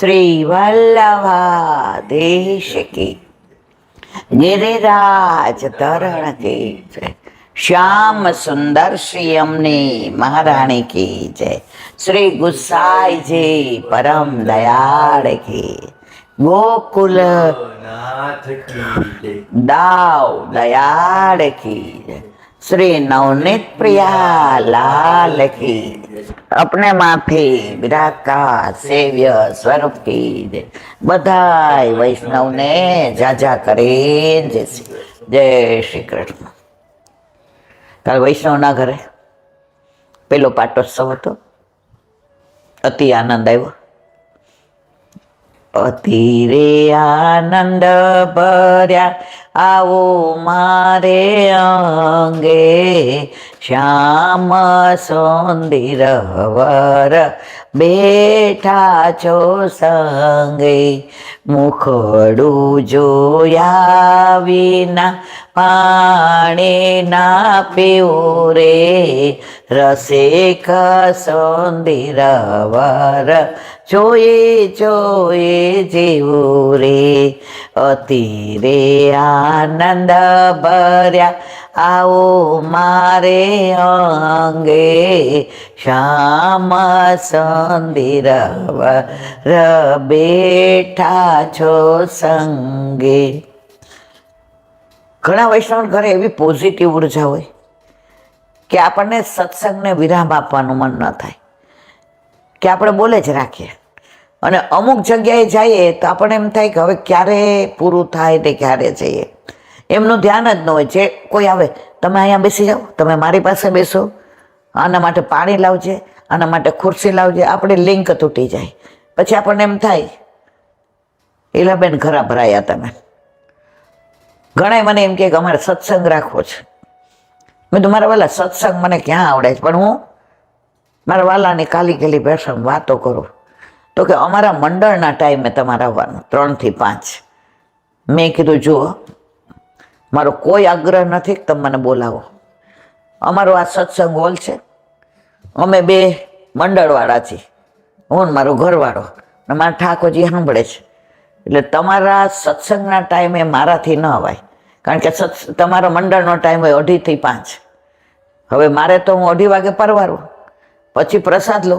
श्री वल्लभाधीश की, गिरिराज तरण की जय, श्याम सुंदर श्री अमनी महारानी की जय, श्री गुसाई जी परम दयाल की, गोकुल नाथ की जय। दाव दयाल की जय, श्री नवनीत प्रिया लाल की, अपने माथे विराका सेव्य स्वरूप की जय। बधाई वैष्णव ने जाजा करे जय श्री कृष्ण। काल वैष्णव ना घरे पेलो पाटोत्सव हतो, अति आनंद आव्यो। अति रे आनंद भर्या आवो मारे अंगे, श्याम सुंदर वर बेठा छो संगे, मुखडू जोया विना पाणी ना पीवू रे, रसिक सुंदर वर જોયે જોયે જીવું રે, અતિ રે આનંદ ભર્યા આવો મારે અંગે, શ્યામ સુંદર વર બેઠા છો સંગે। ઘણા વૈષ્ણવ ઘરે એવી પોઝિટિવ ઉર્જા હોય કે આપણને સત્સંગને વિરામ આપવાનું મન ન થાય, કે આપણે બોલે જ રાખીએ। અને અમુક જગ્યાએ જઈએ તો આપણને એમ થાય કે હવે ક્યારે પૂરું થાય ને ક્યારે જઈએ, એમનું ધ્યાન જ ન હોય। જે કોઈ આવે, તમે અહીંયા બેસી જાઓ, તમે મારી પાસે બેસો, આના માટે પાણી લાવજે, આના માટે ખુરશી લાવજે, આપણે લિંક તૂટી જાય। પછી આપણને એમ થાય ઈલાબેન ખરાબ રહ્યા તમે। ઘણાય મને એમ કે અમારે સત્સંગ રાખવો છે। મેં તો મારા વાલા સત્સંગ મને ક્યાં આવડે છે, પણ હું મારા વાલાની કાલી ગેલી ભાષામાં વાતો કરું તો કે અમારા મંડળના ટાઈમે તમારે આવવાનું 3 થી 5। મેં કીધું જુઓ, મારો કોઈ આગ્રહ નથી કે તમે મને બોલાવો, અમારો આ સત્સંગ હોલ છે, અમે 2 મંડળવાળા છીએ, હું ને મારો ઘરવાળો ને મારા ઠાકોરજી સાંભળે છે, એટલે તમારા સત્સંગના ટાઈમે મારાથી ન અવાય, કારણ કે તમારો મંડળનો ટાઈમ હોય 2:30 થી 5। હવે મારે તો હું 2:30 વાગે પરવારું, પછી પ્રસાદ લો,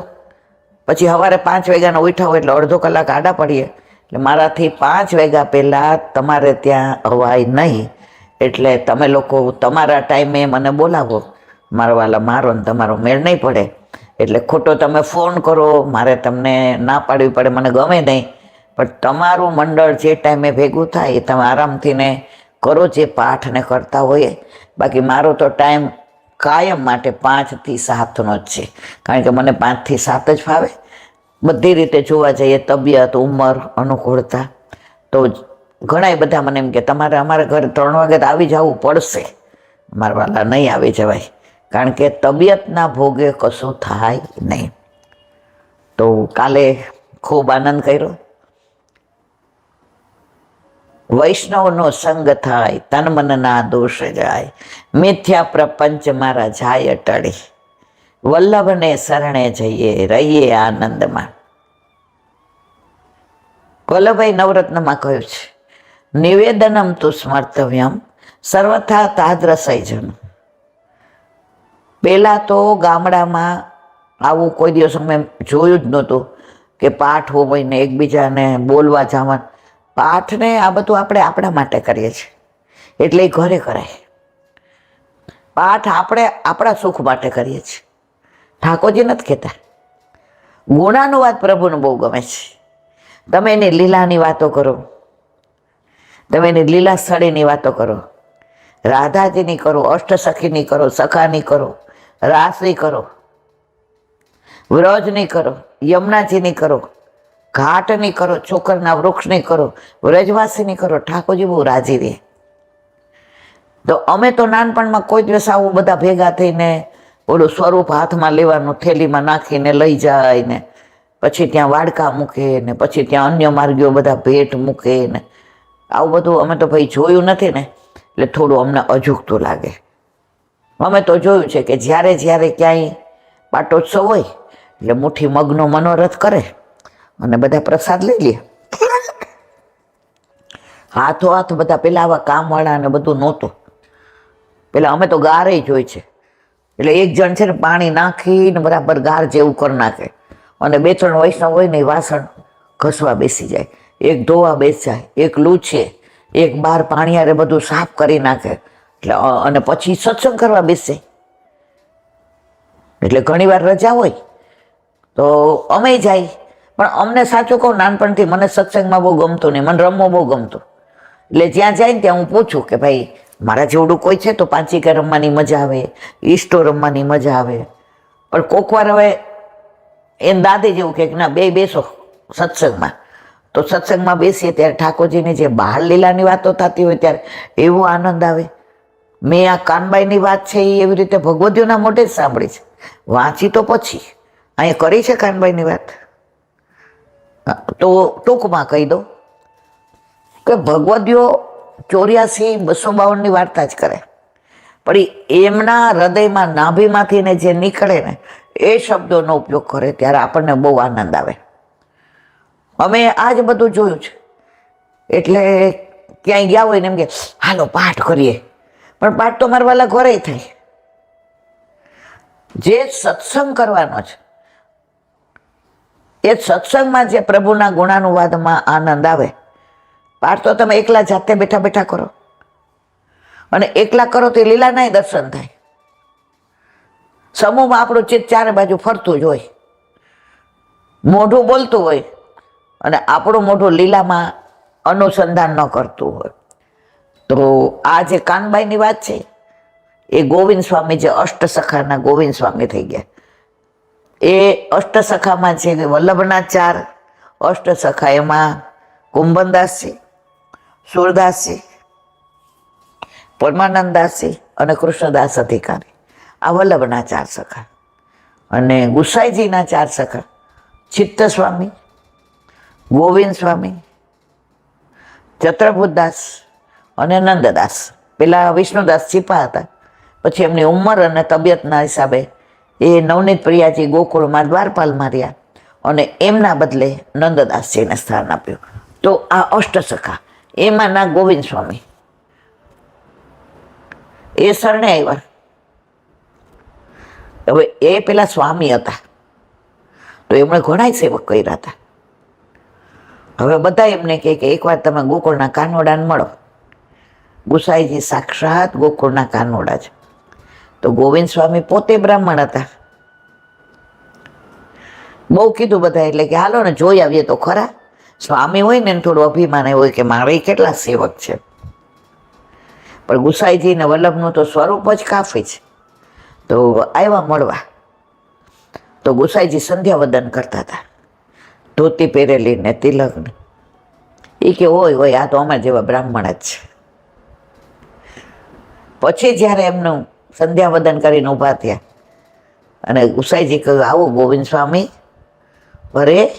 પછી સવારે 5 વાગ્યાના ઉઠા હોય એટલે અડધો કલાક આડા પડીએ, એટલે મારાથી 5 વાગ્યા પહેલાં તમારે ત્યાં અવાય નહીં। એટલે તમે લોકો તમારા ટાઈમે મને બોલાવો, મારા વાલા મારો ને તમારો મેળ નહીં પડે, એટલે ખોટો તમે ફોન કરો, મારે તમને ના પાડવી પડે, મને ગમે નહીં, પણ તમારું મંડળ જે ટાઈમે ભેગું થાય એ તમે આરામથી ને કરો, જે પાઠને કરતા હોઈએ। બાકી મારો તો ટાઈમ કાયમ માટે 5 થી 7નો જ છે, કારણ કે મને 5 થી 7 જ ફાવે। બધી રીતે જોવા જઈએ, તબિયત, ઉંમર, અનુકૂળતા, તો ઘણા બધા મને એમ કે તમારે અમારા ઘરે 3 વાગે તો આવી જવું પડશે। મારા વાલા નહીં આવી જવાય, કારણ કે તબિયતના ભોગે કશું થાય નહીં। તો કાલે ખૂબ આનંદ કર્યો। વૈષ્ણવનો સંગ થાય તન મનના દોષ જાય, મિથ્યા પ્રપંચ મારા જાય ટળી, વલ્લભને શરણે જઈએ રહીએ આનંદમાં। વલ્લભાઈ નવરત્નમાં કહ્યું છે, નિવેદનમ તુ સ્મર્તવ્યમ સર્વથા તાદ્રસૈજન। પહેલાં તો ગામડામાં આવું કોઈ દિવસ અમે જોયું જ નહોતું કે પાઠ હોય ને એકબીજાને બોલવા જવાનું। પાઠને આ બધું આપણે આપણા માટે કરીએ છીએ, એટલે ઘરે કરાય। પાઠ આપણે આપણા સુખ માટે કરીએ છીએ, ઠાકોરજી નથી કહેતા। ગુણાનુવાદ પ્રભુને બહુ ગમે છે। તમે એની લીલાની વાતો કરો, તમે એની લીલા સ્થળીની વાતો કરો, રાધાજીની કરો, અષ્ટસખીની કરો, સખાની કરો, રાસની કરો, વ્રજની કરો, યમુનાજીની કરો, ઘાટની કરો, છોકરના વૃક્ષની કરો, વ્રજવાસીની કરો, ઠાકોરજી બહુ રાજી રહે। તો અમે તો નાનપણમાં કોઈ દિવસ આવું બધા ભેગા થઈને ઓલું સ્વરૂપ હાથમાં લેવાનું, થેલીમાં નાખીને લઈ જાય ને પછી ત્યાં વાડકા મૂકે ને પછી ત્યાં અન્ય માર્ગીઓ બધા ભેટ મૂકે ને આવું બધું અમે તો ભાઈ જોયું નથી ને, એટલે થોડું અમને અજુગતું લાગે। અમે તો જોયું છે કે જ્યારે જ્યારે ક્યાંય પાટોત્સવ હોય એટલે મુઠ્ઠી મગનો મનોરથ કરે અને બધા પ્રસાદ લઈ લે. હાથો હાથ બધા પેલા આવા કામવાળા ને બધું નહોતું. પેલા અમે તો ગારે જ હોય છે, એટલે એક જણ છે ને પાણી નાખીને બરાબર ગાર જેવું કરી નાખે, અને 2-3 વૈષ્ણવ હોય ને એ વાસણ ઘસવા બેસી જાય, એક ધોવા બેસી જાય, એક લૂછે, એક બહાર પાણી હારે બધું સાફ કરી નાખે, એટલે અને પછી સત્સંગ કરવા બેસે. એટલે ઘણી વાર રજા હોય તો અમે જાય, પણ અમને સાચું કહું નાનપણથી મને સત્સંગમાં બહુ ગમતું નહીં, મને રમવું બહુ ગમતું. એટલે જ્યાં જાય ને ત્યાં હું પૂછું કે ભાઈ મારા જેવડું કોઈ છે તો પાંચિકા રમવાની મજા આવે, ઈસ્ટો રમવાની મજા આવે. પણ કોક વાર હવે એને દાદે જેવું કે ના બે બેસો સત્સંગમાં, તો સત્સંગમાં બેસીએ ત્યારે ઠાકોરજીની જે બાળ લીલાની વાતો થતી હોય ત્યારે એવો આનંદ આવે. મેં આ કાનબાઈની વાત છે એ એવી રીતે ભગવતીઓના મોઢે જ સાંભળી છે, વાંચી તો પછી અહીંયા કરી છે કાનબાઈની વાત. તો ટૂંકમાં કહી દઉં કે ભગવદીઓ 84-252 વાર્તા જ કરે, પણ એમના હૃદયમાં નાભીમાંથી ને જે નીકળે ને એ શબ્દોનો ઉપયોગ કરે ત્યારે આપણને બહુ આનંદ આવે. અમે આ જ બધું જોયું છે, એટલે ક્યાંય ગયા હોય ને એમ કે હાલો પાઠ કરીએ, પણ પાઠ તો મારા વાલા ઘરે થાય. જે સત્સંગ કરવાનો છે એ સત્સંગમાં જે પ્રભુના ગુણાનુવાદમાં આનંદ આવે. પાઠ તો તમે એકલા જાતે બેઠા બેઠા કરો, અને એકલા કરો તો લીલાના દર્શન થાય. સમૂહમાં આપણું ચિત્ત ચારે બાજુ ફરતું જ હોય, મોઢું બોલતું હોય, અને આપણું મોઢું લીલામાં અનુસંધાન ન કરતું હોય. તો આ જે કાનબાઈની વાત છે એ ગોવિંદ સ્વામી, જે અષ્ટસખાના ગોવિંદ સ્વામી થઈ ગયા, એ અષ્ટસખામાં છે કે વલ્લભના 4 અષ્ટસખા, એમાં કુંભનદાસજી, સુરદાસજી, પરમાનંદદાસજી અને કૃષ્ણદાસ અધિકારી, આ વલ્લભના 4 સખા. અને ગુસાઈજીના 4 સખા ચિત્ત સ્વામી, ગોવિંદ સ્વામી, ચત્રભુતદાસ અને નંદદાસ. પેલા વિષ્ણુદાસ છીપા હતા, પછી એમની ઉંમર અને તબિયતના હિસાબે એ નવનીત પ્રિયાજી ગોકુળમાં દ્વારપાલમાં રહ્યા, અને એમના બદલે નંદદાસજીને સ્થાન આપ્યું. તો આ અષ્ટસખા, એમાંના ગોવિંદ સ્વામી એ શરણે આવ્યા. હવે એ પેલા સ્વામી હતા તો એમણે ઘણા સેવક કર્યા હતા. હવે બધા એમને કહે કે એકવાર તમે ગોકુળના કાનોડાને મળો. ગુસાઈજી સાક્ષાત ગોકુળના કાનોડા છે. તો ગોવિંદ સ્વામી પોતે બ્રાહ્મણ હતા. બહુ કીધું બધા, એટલે કે હાલો ને જોઈ આવીએ તો ખરા. સ્વામી હોય ને થોડું અભિમાન હોય કે મારે કેટલા સેવક છે, પણ ગુસાઈજી ને વલ્લભનું તો સ્વરૂપ જ કાફી છે. તો આવ્યા મળવા. તો ગુસાઈજી સંધ્યાવદન કરતા હતા, ધોતી પહેરેલી ને તિલક ને. એ કે હોય આ તો અમારા જેવા બ્રાહ્મણ જ છે. પછી જ્યારે એમનું સંધ્યાવદન કરીને ઊભા થયા અને ગુસાઈજી કહ્યું આવો ગોવિંદ સ્વામી, અરે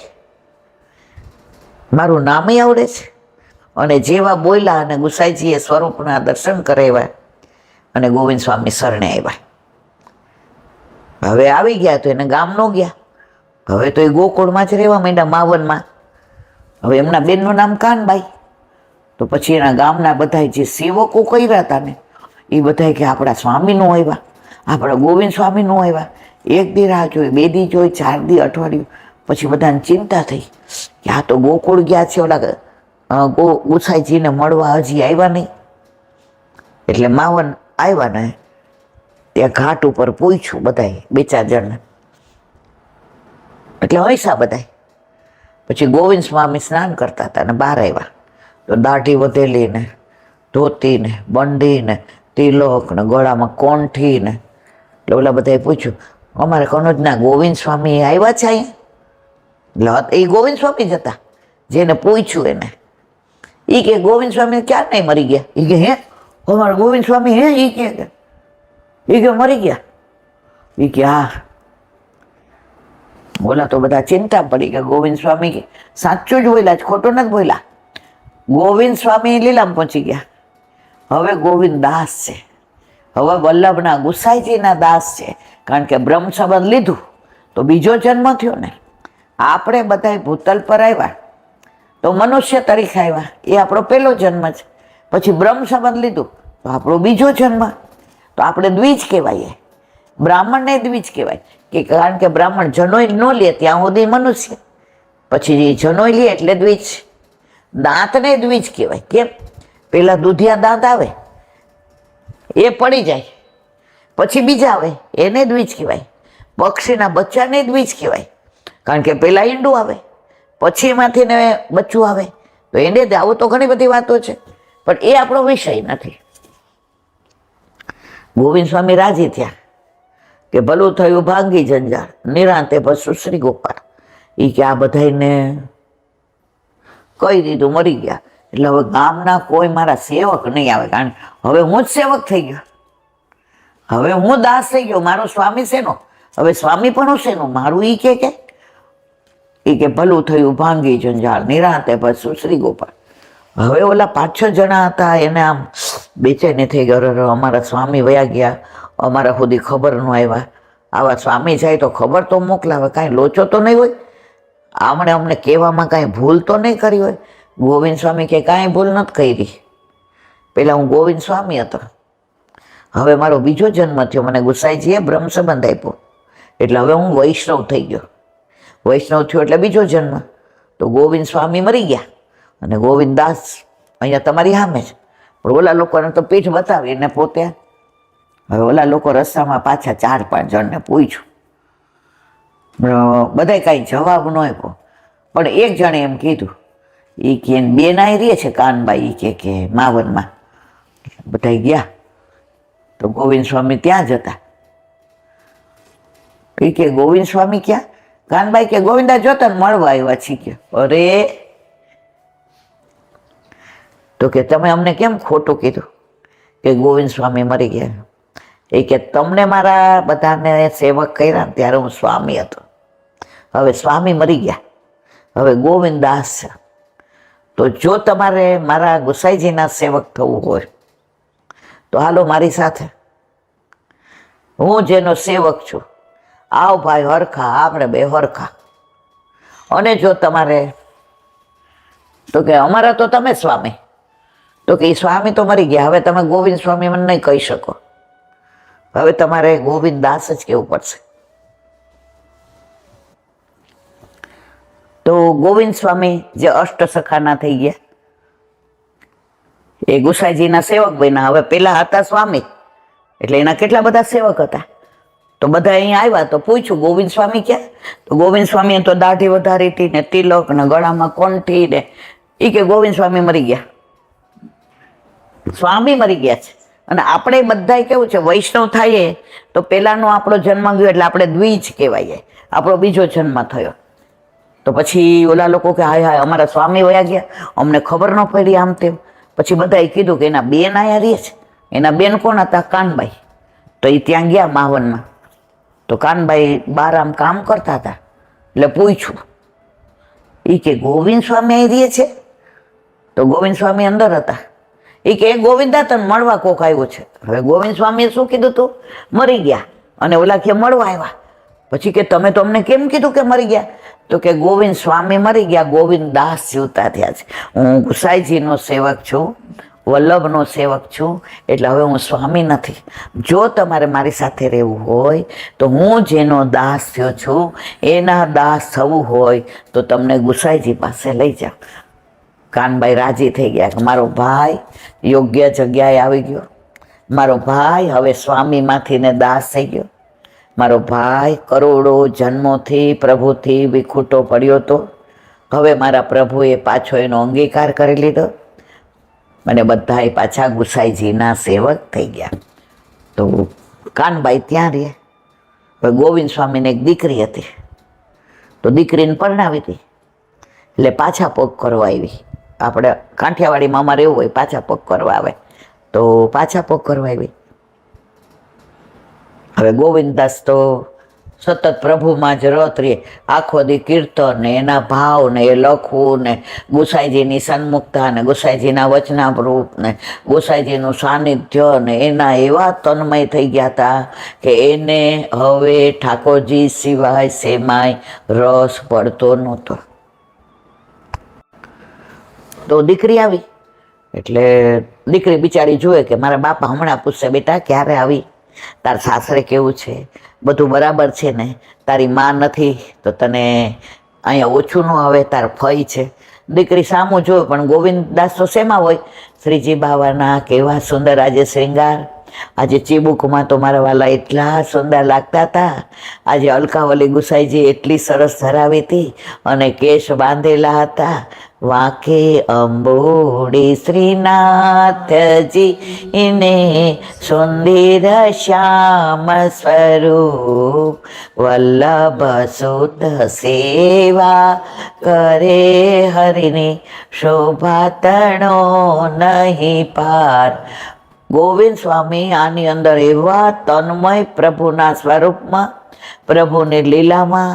મારું નામ આવડે છે. અને જેવા બોલ્યા અને ગુસાઈજીએ સ્વરૂપના દર્શન કરાવ્યા અને ગોવિંદ સ્વામી શરણે આવ્યા. હવે આવી ગયા તો એને ગામ ન ગયા, હવે તો એ ગોકુળમાં જ રહેવા માંડ્યા, માવનમાં. હવે એમના બેનનું નામ કાનબાઈ. તો પછી એના ગામના બધા જે સેવકો કર્યા હતા ને એ બધા કે આપણા સ્વામીનું આવ્યા, આપણા ગોવિંદ સ્વામીનું આવ્યા. 1 દી રાહ જોઈ, 2 દી જોઈ, 4 દી, અઠવાડિયું. પછી બધાને ચિંતા થઈ કે આ તો ગોકુળ ગયા છે, ઓલા ગુસાઈજીને મળવા હજી આવ્યા નહીં. એટલે માવન આવ્યા ને ત્યાં ઘાટ ઉપર પૂછ્યું બધાએ, 2-4 જણને. એટલે હૈસા બધાય. પછી ગોવિંદ સ્વામી સ્નાન કરતા હતા ને બહાર આવ્યા. તો દાઢી વધેલી ને ધોતી ને બંડી ને તિલક ને ગળામાં કોંઠી ને. એટલે ઓલા બધાએ પૂછ્યું અમારે કનોજના ગોવિંદ સ્વામી આવ્યા છે અહીંયા? એટલે એ ગોવિંદ સ્વામી જ હતા જેને પૂછ્યું એને. એ કે ગોવિંદ સ્વામી ક્યાં નહીં મરી ગયા? એ કે હે અમારા ગોવિંદ સ્વામી હે? એ કે મરી ગયા? એ કે હા. બોલા તો બધા ચિંતા પડી કે ગોવિંદ સ્વામી સાચું જ બોલ્યા, ખોટું નથી બોલ્યા. ગોવિંદ સ્વામી લીલામાં પહોંચી ગયા. હવે ગોવિંદ દાસ છે, હવે વલ્લભના ગુસાઈજીના દાસ છે. કારણ કે બ્રહ્મ સંબંધ લીધું તો બીજો જન્મ થયો ને. આપણે બધા ભૂતલ પર આવ્યા તો મનુષ્ય તરીકે આવ્યા, એ આપણો પહેલો જન્મ છે. પછી બ્રહ્મ સંબંધ લીધું તો આપણો બીજો જન્મ. તો આપણે દ્વિજ કહેવાય, બ્રાહ્મણને દ્વિજ કહેવાય કે કારણ કે બ્રાહ્મણ જનોઈ ન લે ત્યાં સુધી મનુષ્ય, પછી જનોઈ લે એટલે દ્વિજ. દાંતને દ્વિજ કહેવાય. કેમ? પેલા દૂધિયા દાંત આવે એ પડી જાય, પછી બીજા આવે એને દ્વિજ કહેવાય. પક્ષીના બચ્ચાને દ્વિજ કહેવાય કારણ કે પેલા ઈંડું આવે પછી એમાંથી ને બચ્ચું આવે, તો એને આવું તો ઘણી બધી વાતો છે, પણ એ આપણો વિષય નથી. ગોવિંદ સ્વામી રાજી થયા કે ભલું થયું ભાંગી જંજાળ, નિરાંતે પશુ શ્રી ગોપાલ. એ કે આ બધાને કહી દીધું મરી ગયા એટલે હવે ગામના કોઈ મારા સેવક નહીં આવે, કારણ હવે હું જ સેવક થઈ ગયો, હવે હું દાસ થઈ ગયો. મારો સ્વામી શેનો? હવે સ્વામી પણ શેનો મારું? ઈ કે ભલું થયું ભાંગી જંજાળ, નિરાંતે પશુ શ્રી ગોપાલ. હવે ઓલા 5-6 જણા હતા એને આમ બેચેની થઈ ગયો, અમારા સ્વામી વયા ગયા, અમારા સુધી ખબર ન આવ્યા. આવા સ્વામી જાય તો ખબર તો મોકલાવે, કાંઈ લોચો તો નહીં હોય, આમણે અમને કહેવામાં કાંઈ ભૂલ તો નહીં કરી હોય. ગોવિંદ સ્વામી કે કાંઈ ભૂલ નથી કરી, પેલા હું ગોવિંદ સ્વામી હતો, હવે મારો બીજો જન્મ થયો, મને ગુસાઈજીએ બ્રહ્મ સંબંધ આપ્યો એટલે હવે હું વૈષ્ણવ થઈ ગયો. વૈષ્ણવ થયો એટલે બીજો જન્મ. તો ગોવિંદ સ્વામી મરી ગયા અને ગોવિંદ દાસ અહીંયા તમારી સામે છે, પણ ઓલા લોકોને તો પીઠ બતાવીને પોતે. હવે ઓલા લોકો રસ્તામાં પાછા 4-5 જણને પૂછ્યું, બધાય કાંઈ જવાબ ન આપ્યો, પણ એક જણે એમ કીધું, એ કે બેન આવી રહી છે કાનબાઈ, કે માવનમાં. બધા ગયા તો ગોવિંદ સ્વામી ત્યાં જ હતા. એ કે ગોવિંદ સ્વામી ક્યાં? કાનબાઈ કે ગોવિંદા જોતા ને મળવા આવ્યા છીએ. અરે, તો કે તમે અમને કેમ ખોટું કીધું કે ગોવિંદ સ્વામી મરી ગયા? એ કે તમને મારા બધાને સેવક કર્યા ને ત્યારે હું સ્વામી હતો, હવે સ્વામી મરી ગયા, હવે ગોવિંદ દાસ છે. તો જો તમારે મારા ગુસાઈજીના સેવક થવું હોય તો હાલો મારી સાથે, હું જેનો સેવક છું. આવ ભાઈ હરખા, આપણે બે હરખા. અને જો તમારે, તો કે અમારા તો તમે સ્વામી, તો કે એ સ્વામી તો મરી ગયા, હવે તમે ગોવિંદ સ્વામી મને નહીં કહી શકો, હવે તમારે ગોવિંદ દાસ જ કહેવું પડશે. તો ગોવિંદ સ્વામી જે અષ્ટસખાના થઈ ગયા એ ગુસાઈજીના સેવક બન્યા. હવે પેલા હતા સ્વામી એટલે એના કેટલા બધા સેવક હતા. તો બધા અહીંયા આવ્યા તો પૂછ્યું ગોવિંદ સ્વામી ક્યાં? તો ગોવિંદ સ્વામીએ તો દાઢી વધારી હતી ને તિલક ને ગળામાં કંઠી ને, એ કે ગોવિંદ સ્વામી મરી ગયા, સ્વામી મરી ગયા છે. અને આપણે બધા કેવું છે, વૈષ્ણવ થઈએ તો પેલાનો આપણો જન્મ ગયો એટલે આપણે દ્વિજ કહેવાય, આપણો બીજો જન્મ થયો. તો પછી ઓલા લોકો કે હાય હાય અમારા સ્વામી વયા ગયા, અમને ખબર ન પડી આમ તેમ. પછી બધાએ કીધું કે એના બેન આયા રહે છે. એના બેન કોણ હતા? કાનબાઈ. તો એ ત્યાં ગયા માવનમાં. તો કાનબાઈ બાર આમ કામ કરતા હતા એટલે પૂછ્યું, એ કે ગોવિંદ સ્વામી અહીં રહે છે? તો ગોવિંદ સ્વામી અંદર હતા. એ કે ગોવિંદા તને મળવા કોક આવ્યો છે. હવે ગોવિંદ સ્વામીએ શું કીધું તું? મરી ગયા. અને ઓલા કે મળવા આવ્યા. પછી કે તમે તો અમને કેમ કીધું કે મરી ગયા? તો કે ગોવિંદ સ્વામી મરી ગયા, ગોવિંદ દાસ જીવતા થયા છે. હું ગુસાઈજીનો સેવક છું, વલ્લભનો સેવક છું, એટલે હવે હું સ્વામી નથી. જો તમારે મારી સાથે રહેવું હોય તો હું જેનો દાસ થયો છું એના દાસ થવું હોય તો તમને ગુસાઈજી પાસે લઈ જાઓ. કાનબાઈ રાજી થઈ ગયા કે મારો ભાઈ યોગ્ય જગ્યાએ આવી ગયો, મારો ભાઈ હવે સ્વામીમાંથી ને દાસ થઈ ગયો, મારો ભાઈ કરોડો જન્મોથી પ્રભુથી વિખૂટો પડ્યો હતો, હવે મારા પ્રભુએ પાછો એનો અંગીકાર કરી લીધો અને બધાએ પાછા ગુસાઈજીના સેવક થઈ ગયા. તો કાનબાઈ ત્યાં રહે. હવે ગોવિંદ સ્વામીને એક દીકરી હતી, તો દીકરીને પરણાવી હતી એટલે પાછા પગ કરવા આવી. આપણે કાંઠિયાવાડીમાં અમારે એવું હોય, પાછા પગ કરવા આવે, તો પાછા પગ કરવા આવી. હવે ગોવિંદદાસ તો સતત પ્રભુમાં જ રત રહે, આખો દી કીર્તન ને એના ભાવ ને એ લખવું ને ગોસાઈજીની સન્મુખતા ને ગોસાઈજીના વચનામૃત ને ગોસાઈજીનું સાનિધ્ય ને એના એવા તન્મય થઈ ગયા હતા કે એને હવે ઠાકોરજી સિવાય શેમાંય રસ પડતો નહોતો. તો દીકરી આવી એટલે દીકરી બિચારી જુએ કે મારા બાપા હમણાં પૂછશે, બેટા ક્યારે આવી, તાર સાસરે કેવું છે, બધું બરાબર છે ને, તારી માં નથી તો તને અહીંયા ઓછું ન આવે, તાર ફઈ છે. દીકરી સામું જોયું પણ ગોવિંદદાસ તો શેમાં હોય, શ્રીજી બાવાના કેવા સુંદર આજે શ્રૃંગાર, આજે ચીબુકમાં તો મારા વાલા એટલા સુંદર લાગતા હતા, આજે અલકાવલી ગુસાઈજી એટલી સરસ ધરાવી હતી અને કેશ બાંધેલા હતા, વાંકે અંબોડી શ્રીનાથજી ઇને સુંદર શ્યામ સ્વરૂપ, વલ્લભ સુત સેવા કરે હરિની, શોભા તણો નહીં પાર. ગોવિંદ સ્વામી આની અંદર એવા તન્મય પ્રભુના સ્વરૂપમાં, પ્રભુની લીલામાં,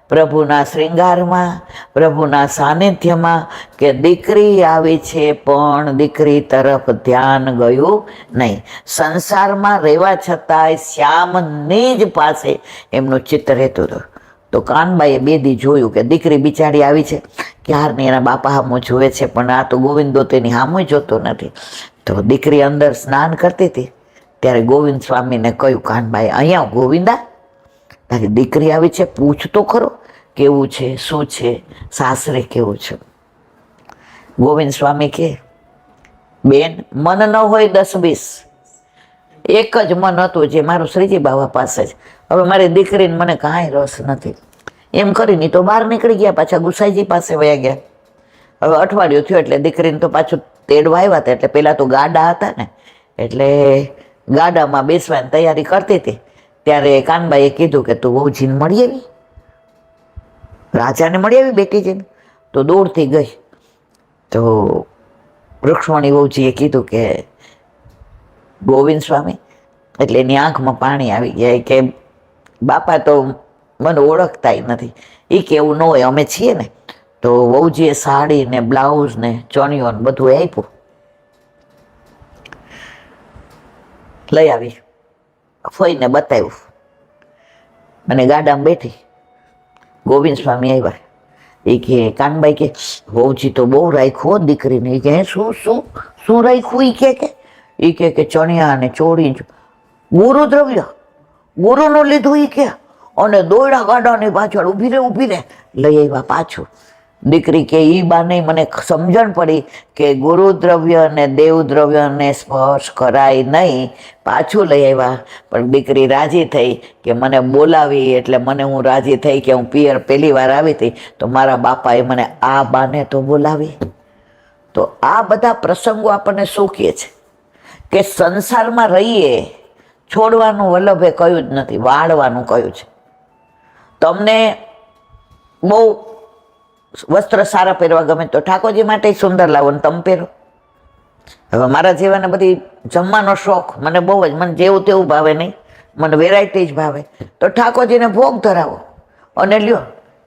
પ્રભુના શ્રૃંગારમાં, પ્રભુના સાનિધ્યમાં કે દીકરી આવી છે પણ દીકરી તરફ ધ્યાન ગયું નહીં. સંસારમાં રહેવા છતાંય શ્યામની જ પાસે એમનું ચિત્ત રહેતું હતું. તો કાનબાઈએ બે દી જોયું કે દીકરી બિચારી આવી છે, ક્યારની એના બાપા હામું જુએ છે પણ આ તો ગોવિંદો તેની હામું જોતો નથી. તો દીકરી અંદર સ્નાન કરતી હતી ત્યારે ગોવિંદ સ્વામીને કહ્યું, કાનબાઈ અહીંયા ગોવિંદા, તારી દીકરી આવી છે, પૂછ તો ખરો કેવું છે, શું છે, સાસરે કેવું છે. ગોવિંદ સ્વામી કે, બેન મન ન હોય 10-20, એક જ મન હતું જે મારું શ્રીજી બાવા પાસે જ, હવે મારી દીકરીને મને કાંઈ રસ નથી. એમ કરીને તો બહાર નીકળી ગયા, પાછા ગુસાઈજી પાસે વયા ગયા. હવે અઠવાડિયું થયું એટલે દીકરીને તો પાછું તેડવા આવ્યા હતા. એટલે પેલા તો ગાડા હતા ને એટલે ગાડામાં બેસવાની તૈયારી કરતી હતી ત્યારે કાનબાઈએ કીધું કે તું વહુજીને મળી આવી, રાજાને મળી આવી બેટીજીને. તો દોડતી ગઈ તો રૂક્ષ્મણી વહુજીએ કીધું કે ગોવિંદ સ્વામી, એટલે એની આંખમાં પાણી આવી ગયા કે બાપા તો મને ઓળખતા નથી. એ કે એવું ન હોય, અમે છીએ ને. તો વહુજીએ સાડી ને બ્લાઉઝ ને ચણિયો ને બધું આપ્યું, લઈ આવી, ફઈને બતાવ્યું અને ગાડામાં બેઠી. ગોવિંદ સ્વામી આવ્યા. એ કે કાનબાઈ કે વહુજી તો બહુ રાખ્યું દીકરીને. એ કે શું શું શું રાખ્યું? એ કે ચણિયા ને ચોળી, ગુરુ દ્રવ્ય ગુરુનું લીધું. એ કે અને દોયડા ગાડાની પાછળ ઊભી રહે લઈ આવ્યા પાછું. દીકરી કે એ બાને મને સમજણ પડી કે ગુરુ દ્રવ્ય ને દેવ દ્રવ્યને સ્પર્શ કરાય નહીં, પાછું લઈ આવ્યા. પણ દીકરી રાજી થઈ કે મને બોલાવી એટલે મને હું રાજી થઈ કે હું પિયર પહેલી વાર આવી હતી તો મારા બાપાએ મને આ બાને તો બોલાવી. તો આ બધા પ્રસંગો આપણને શું કહે છે કે સંસારમાં રહીએ, છોડવાનું વલ્લભે કહ્યું જ નથી, વાળવાનું કહ્યું છે. તમને બહુ વસ્ત્ર સારા પહેરવા ગમે તો ઠાકોરજી માટે સુંદર લાવો ને તમે પહેરો. હવે મારા જેવાને બધી જમવાનો શોખ, મને બહુ જ, મને જેવું તેવું ભાવે નહીં, મને વેરાયટી જ ભાવે. તો ઠાકોરજીને ભોગ ધરાવો અને લ્યો.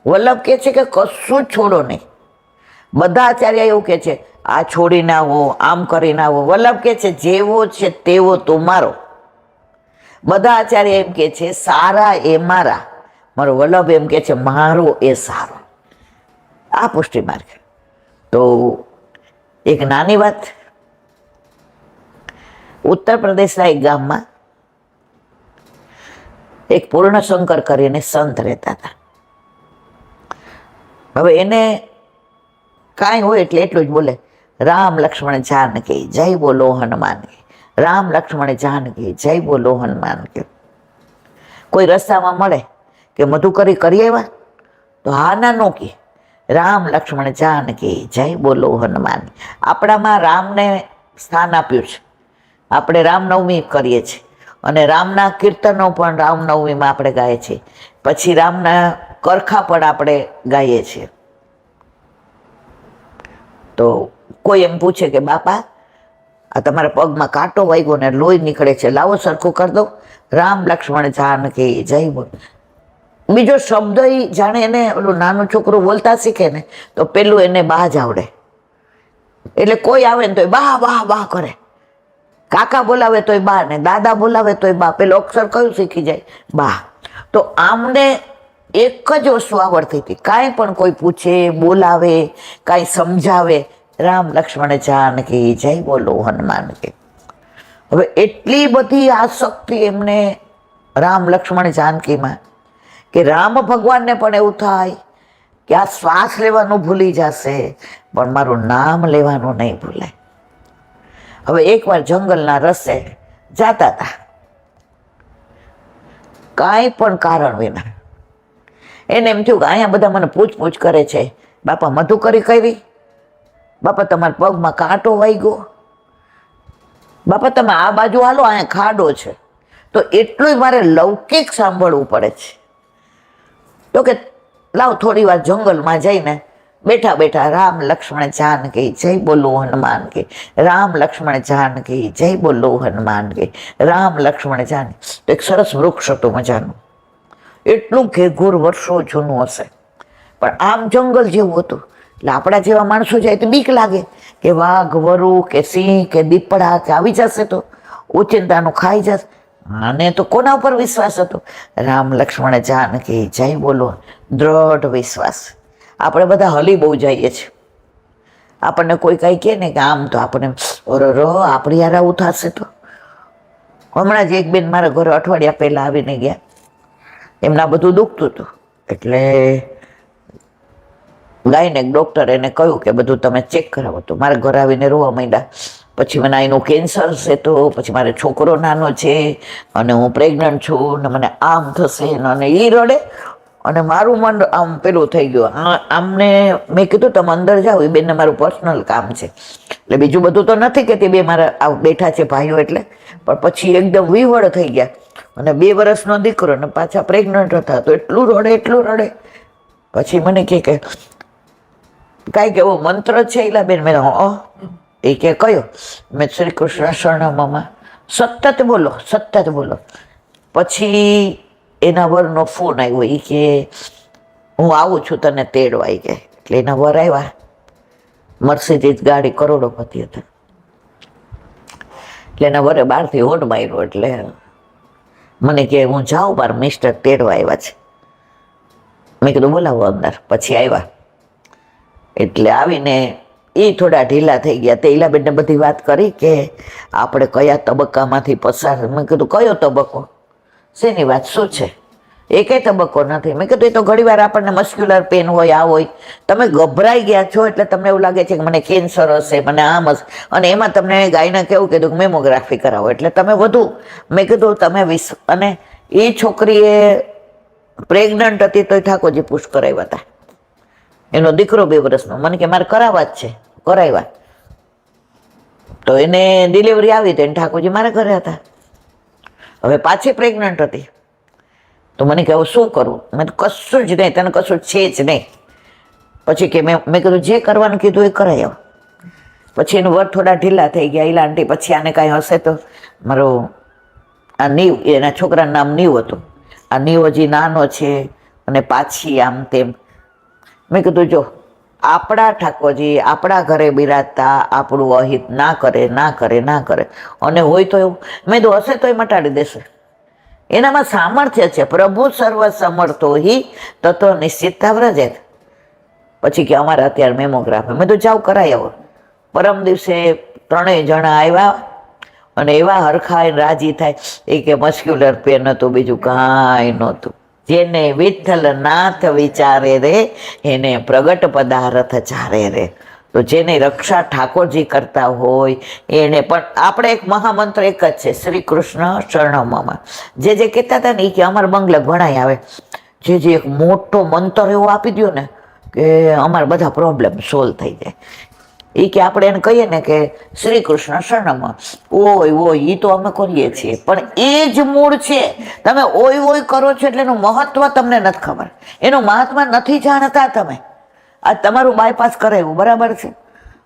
વલ્લભ કહે છે કે કશું જ છોડો નહીં. બધા આચાર્ય એવું કહે છે આ છોડીને આવો, આમ કરીને આવો. વલ્લભ કહે છે જેવો છે તેવો તું મારો. બધા આચાર્ય એમ કહે છે સારા એ મારા, મારો વલ્લભ એમ કહે છે મારો એ સારો. આ પુષ્ટિ માર્ગ. તો એક નાની વાત, ઉત્તર પ્રદેશના એક ગામમાં એક પૂર્ણશંકર કરીને સંત રહેતા હતા. હવે એને કાંઈ હોય એટલે એટલું જ બોલે, રામ લક્ષ્મણ જાનકી જય બોલો હનુમાન કી, રામ લક્ષ્મણ જાનકી જય બોલો હનુમાન કી. કોઈ રસ્તામાં મળે કે મધુકરી કરી આવ્યા તો હા ના નો કે રામ લક્ષ્મણ જાનકી જય બોલો હનુમાન. આપણામાં રામને સ્થાન આપ્યું છે. આપણે રામનવમી કરીએ છીએ અને રામના કીર્તનો પણ રામનવમીમાં આપણે ગાઈએ છીએ. પછી રામના કરખા પણ આપણે ગાઈએ છીએ. તો કોઈ એમ પૂછે કે બાપા આ તમારા પગમાં કાંટો વાગ્યો ને લોહી નીકળે છે, લાવો સરખું કરી દો. રામ લક્ષ્મણ જાનકી જય બોલ. બીજો શબ્દ ઈ જાણે એને ઓલું નાનું છોકરું બોલતા શીખે ને તો પેલું એને બા જ આવડે. એટલે કોઈ આવે ને તોય બા બા બા કરે, કાકા બોલાવે તોય બા, ને દાદા બોલાવે તોય બા. પેલો અક્ષર કયું શીખી જાય? બા. તો આમને એક જ વસ્તુ આવડતી હતી, કાંઈ પણ કોઈ પૂછે, બોલાવે, કાંઈ સમજાવે, રામ લક્ષ્મણ જાનકી જય બોલો હનુમાન કે. હવે એટલી બધી આસક્તિ એમને રામ લક્ષ્મણ જાનકીમાં કે રામ ભગવાનને પણ એવું થાય કે આ શ્વાસ લેવાનું ભૂલી જશે પણ મારું નામ લેવાનું નહીં ભૂલાય. હવે એકવાર જંગલના રસ્તે જાતા હતા, કાંઈ પણ કારણ વિના. એને એમ થયું કે અહીંયા બધા મને પૂછપૂછ કરે છે, બાપા મધુકરી કરી, બાપા તમારા પગમાં કાંટો વાગ્યો, બાપા તમે આ બાજુ હાલો અહીંયા ખાડો છે. તો એટલું મારે લૌકિક સાંભળવું પડે છે. તો કે લાવ થોડી વાર જંગલમાં જઈને બેઠા બેઠા રામ લક્ષ્મણ જાનકી જય બોલો હનુમાન કે, રામ લક્ષ્મણ જાનકી જય બોલો હનુમાન કે, રામ લક્ષ્મણ જાનકી. તો એક સરસ વૃક્ષ હતું મજાનું, એટલું ઘેઘોર વર્ષો જૂનું હશે પણ આમ જંગલ જેવું હતું. એટલે આપણા જેવા માણસો જાય તો બીક લાગે કે વાઘ વરુ કે સિંહ કે દીપડા કે આવી જશે તો ઓચિંતાનું ખાઈ જશે. આને તો કોના ઉપર વિશ્વાસ હતો? રામ લક્ષ્મણ જાનકી જય બોલો, દ્રઢ વિશ્વાસ. આપણે બધા હલી બહુ જઈએ છીએ. આપણને કોઈ કંઈ કહે ને કે આમ તો આપણે આપણી યાર આવું થશે તો. હમણાં જ એક બેન મારા ઘરે અઠવાડિયા પહેલાં આવીને ગયા, એમના બધું દુખતું હતું. એટલે ગાયનેક ડૉક્ટર એને કહ્યું કે બધું તમે ચેક કરાવો. તો મારા ઘરે આવીને રોવા માંડ્યા. પછી મને એનું કેન્સર છે, તો પછી મારો છોકરો નાનો છે અને હું પ્રેગ્નન્ટ છું ને મને આમ થશે અને એ રડે અને મારું મન આમ પેલું થઈ ગયું. આમને મેં કીધું તમે અંદર જાઓ, એ બેનને મારું પર્સનલ કામ છે. એટલે બીજું બધું તો નથી કે તે બે મારા બેઠા છે ભાઈઓ એટલે. પણ પછી એકદમ વિવળ થઈ ગયા અને 2 વર્ષનો દીકરો ને પાછા પ્રેગ્નન્ટ હતા. તો એટલું રડે. પછી મને કે કાંઈક એવો મંત્ર છે એલા બેન? મેં એ કે કયો? મેં શ્રી કૃષ્ણ શરણમમાં સતત બોલો. પછી એના વરનો ફોન આવ્યો, એ કે હું આવું છું તને તેડવા કે. એટલે એના વર આવ્યા, મર્સિડીઝ ગાડી કરોડોપતિ હતા. એટલે એના વરે બહારથી હોડ માર્યો. એટલે મને કે હું જાઉં, મારા મિસ્ટર તેડવા આવ્યા છે. મેં કીધું બોલાવો અંદર. પછી આવ્યા. એટલે આવીને એ થોડા ઢીલા થઈ ગયા. તે ઈલાબેનને બધી વાત કરી કે આપણે કયા તબક્કામાંથી પસાર. મેં કીધું કયો તબક્કો? શેની વાત, શું છે? એ કઈ તબક્કો નથી. મેં કીધું એ તો ઘણી વાર આપણને મસ્ક્યુલર પેન હોય, આ હોય, તમે ગભરાઈ ગયા છો એટલે તમને એવું લાગે છે કે મને કેન્સર હશે, મને આમ હશે, અને એમાં તમને ગાયને કેવું કીધું કે મેમોગ્રાફી કરાવો એટલે તમે વધુ. મેં કીધું તમે અને એ છોકરીએ પ્રેગ્નન્ટ હતી તોય ઠાકોરજી પુશ કરાવ્યા હતા. એનો દીકરો 2 વર્ષનો. મને કે મારે કરાવવા જ છે, કરાવ્યા. તો એને ડિલિવરી આવી તો એને ઠાકોરજી મારા ઘરે હતા. હવે પાછી પ્રેગ્નન્ટ હતી. તો મને કે હવે શું કરવું? મેં કશું જ નહીં, તને કશું છે જ નહીં. પછી કે મેં કીધું જે કરવાનું કીધું એ કરાય આવ. પછી એનું વર થોડા ઢીલા થઈ ગયા. ઈલા આંટી પછી આને કાંઈ હશે તો મારો આ નીવ, એના છોકરાનું નામ નીવ હતું. આ નીવ હજી નાનો છે અને પાછી આમ તેમ. મેં કીધું જો આપણા ઠાકોરજી આપણા ઘરે બિરાજતા આપણું અહિત ના કરે. અને હોય તો એવું, મેં તો હશે તો એ મટાડી દેશે. એનામાં સામર્થ્ય છે. પ્રભુ સર્વ સમર્થો હિ તતો નિશ્ચિતતા વ્રજેત. પછી કે અમારે અત્યારે મેમોગ્રાફી. મેં તો જાવ કરાય આવો. પરમ દિવસે 3 જણા આવ્યા અને એવા હરખાઈને રાજી થાય. એ કે મસ્ક્યુલર પેન હતું, બીજું કાંઈ નહોતું. જેને વિઠ્ઠલ નાથ વિચારે રે એને પ્રગટ પદાર્થ ચારે રે. તો જેને રક્ષા ઠાકોરજી કરતા હોય એને પણ આપણે એક મહામંત્ર એક જ છે, શ્રી કૃષ્ણ શરણમમાં. જે કહેતા હતા ને એ કે અમારા બંગલા ઘણાય આવે, જે એક મોટો મંત્ર એવો આપી દો ને કે અમારા બધા પ્રોબ્લેમ સોલ્વ થઈ જાય. એ કે આપણે એને કહીએ ને કે શ્રી કૃષ્ણ શરણમાં, ઓય એ તો અમે કરીએ છીએ, પણ એ જ મૂળ છે. તમે ઓય કરો છો એટલે એનું મહત્વ તમને નથી ખબર, એનું મહાત્મા નથી જાણતા તમે. આ તમારું બાયપાસ કરાવ્યું બરાબર છે.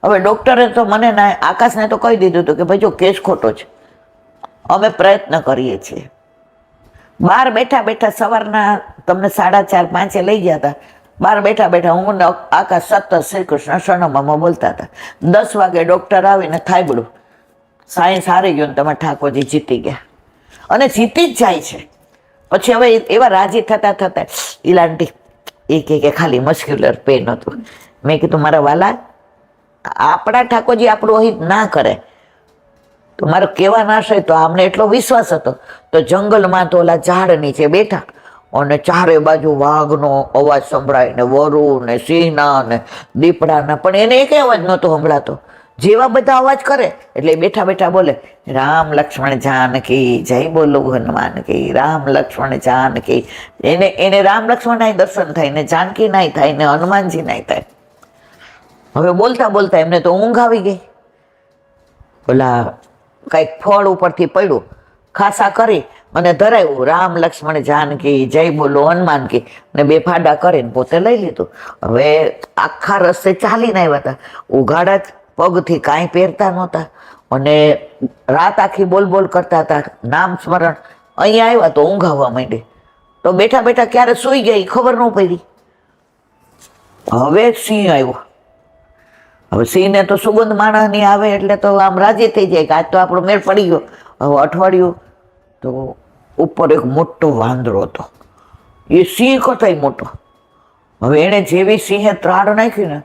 હવે ડૉક્ટરે તો મને ના આકાશને તો કહી દીધું હતું કે ભાઈ જો કેસ ખોટો છે, અમે પ્રયત્ન કરીએ છીએ. બહાર બેઠા બેઠા સવારના તમને 4:30-5 લઈ ગયા હતા. બહાર બેઠા બેઠા હું ને આકાશ સતત શ્રી કૃષ્ણ શરણમાં બોલતા હતા. 10 વાગે ડૉક્ટર આવીને થાયબડું સાયન્સ હારી ગયું ને તમે ઠાકોરજી જીતી ગયા, અને જીતી જ જાય છે. પછી હવે એવા રાજી થતા થતા ઈલાંટી એ કે ખાલી મસ્ક્યુલર પેન હતું. મેં કીધું મારા વાલા, આપણા ઠાકોરજી આપણું અહિત ના કરે તો મારો કહેવા ના છે. તો આમને એટલો વિશ્વાસ હતો તો જંગલમાં તો ઓલા ઝાડ નીચે બેઠા અને ચારે બાજુ વાઘનો અવાજ સંભળાય ને વરુ ને સિંહના ને દીપડાના, પણ એને એક અવાજ નહોતો સંભળાતો. જેવા બધા અવાજ કરે એટલે બેઠા બેઠા બોલે રામ લક્ષ્મણ જાનકી જય બોલો હનુમાન કી, રામ લક્ષ્મણ જાનકી. એને રામ લક્ષ્મણ દર્શન થાય ને જાનકી નાય થાય ને હનુમાનજી નાય થાય. હવે બોલતા બોલતા એમને તો ઊંઘ આવી ગઈ. ઓલા કંઈક ફળ ઉપરથી પડ્યું, ખાસા કરી અને ધરાવ્યું રામ લક્ષ્મણ જાનકી જય બોલો હનુમાન કી, અને 2 ફાડા કરીને પોતે લઈ લીધું. હવે આખા રસ્તે ચાલીને આવ્યા હતા, ઉઘાડા જ પગથી કાંઈ પહેરતા નહોતા અને રાત આખી બોલ બોલ કરતા હતા નામ સ્મરણ. અહીંયા આવ્યા તો ઊંઘ આવવા માંડી, તો બેઠા બેઠા ક્યારે સૂઈ ગયા ખબર ન પડી. હવે સિંહ આવ્યો. હવે સિંહને તો સુગંધ માણસની આવે એટલે તો આમ રાજી થઈ જાય કે આજ તો આપણો મેળ પડી ગયો. હવે અઠવાડિયું તો ઉપર એક મોટો વાંદરો હતો, એ સિંહ કરતાંય મોટો. હવે એણે જેવી સિંહે ત્રાડ નાખી ને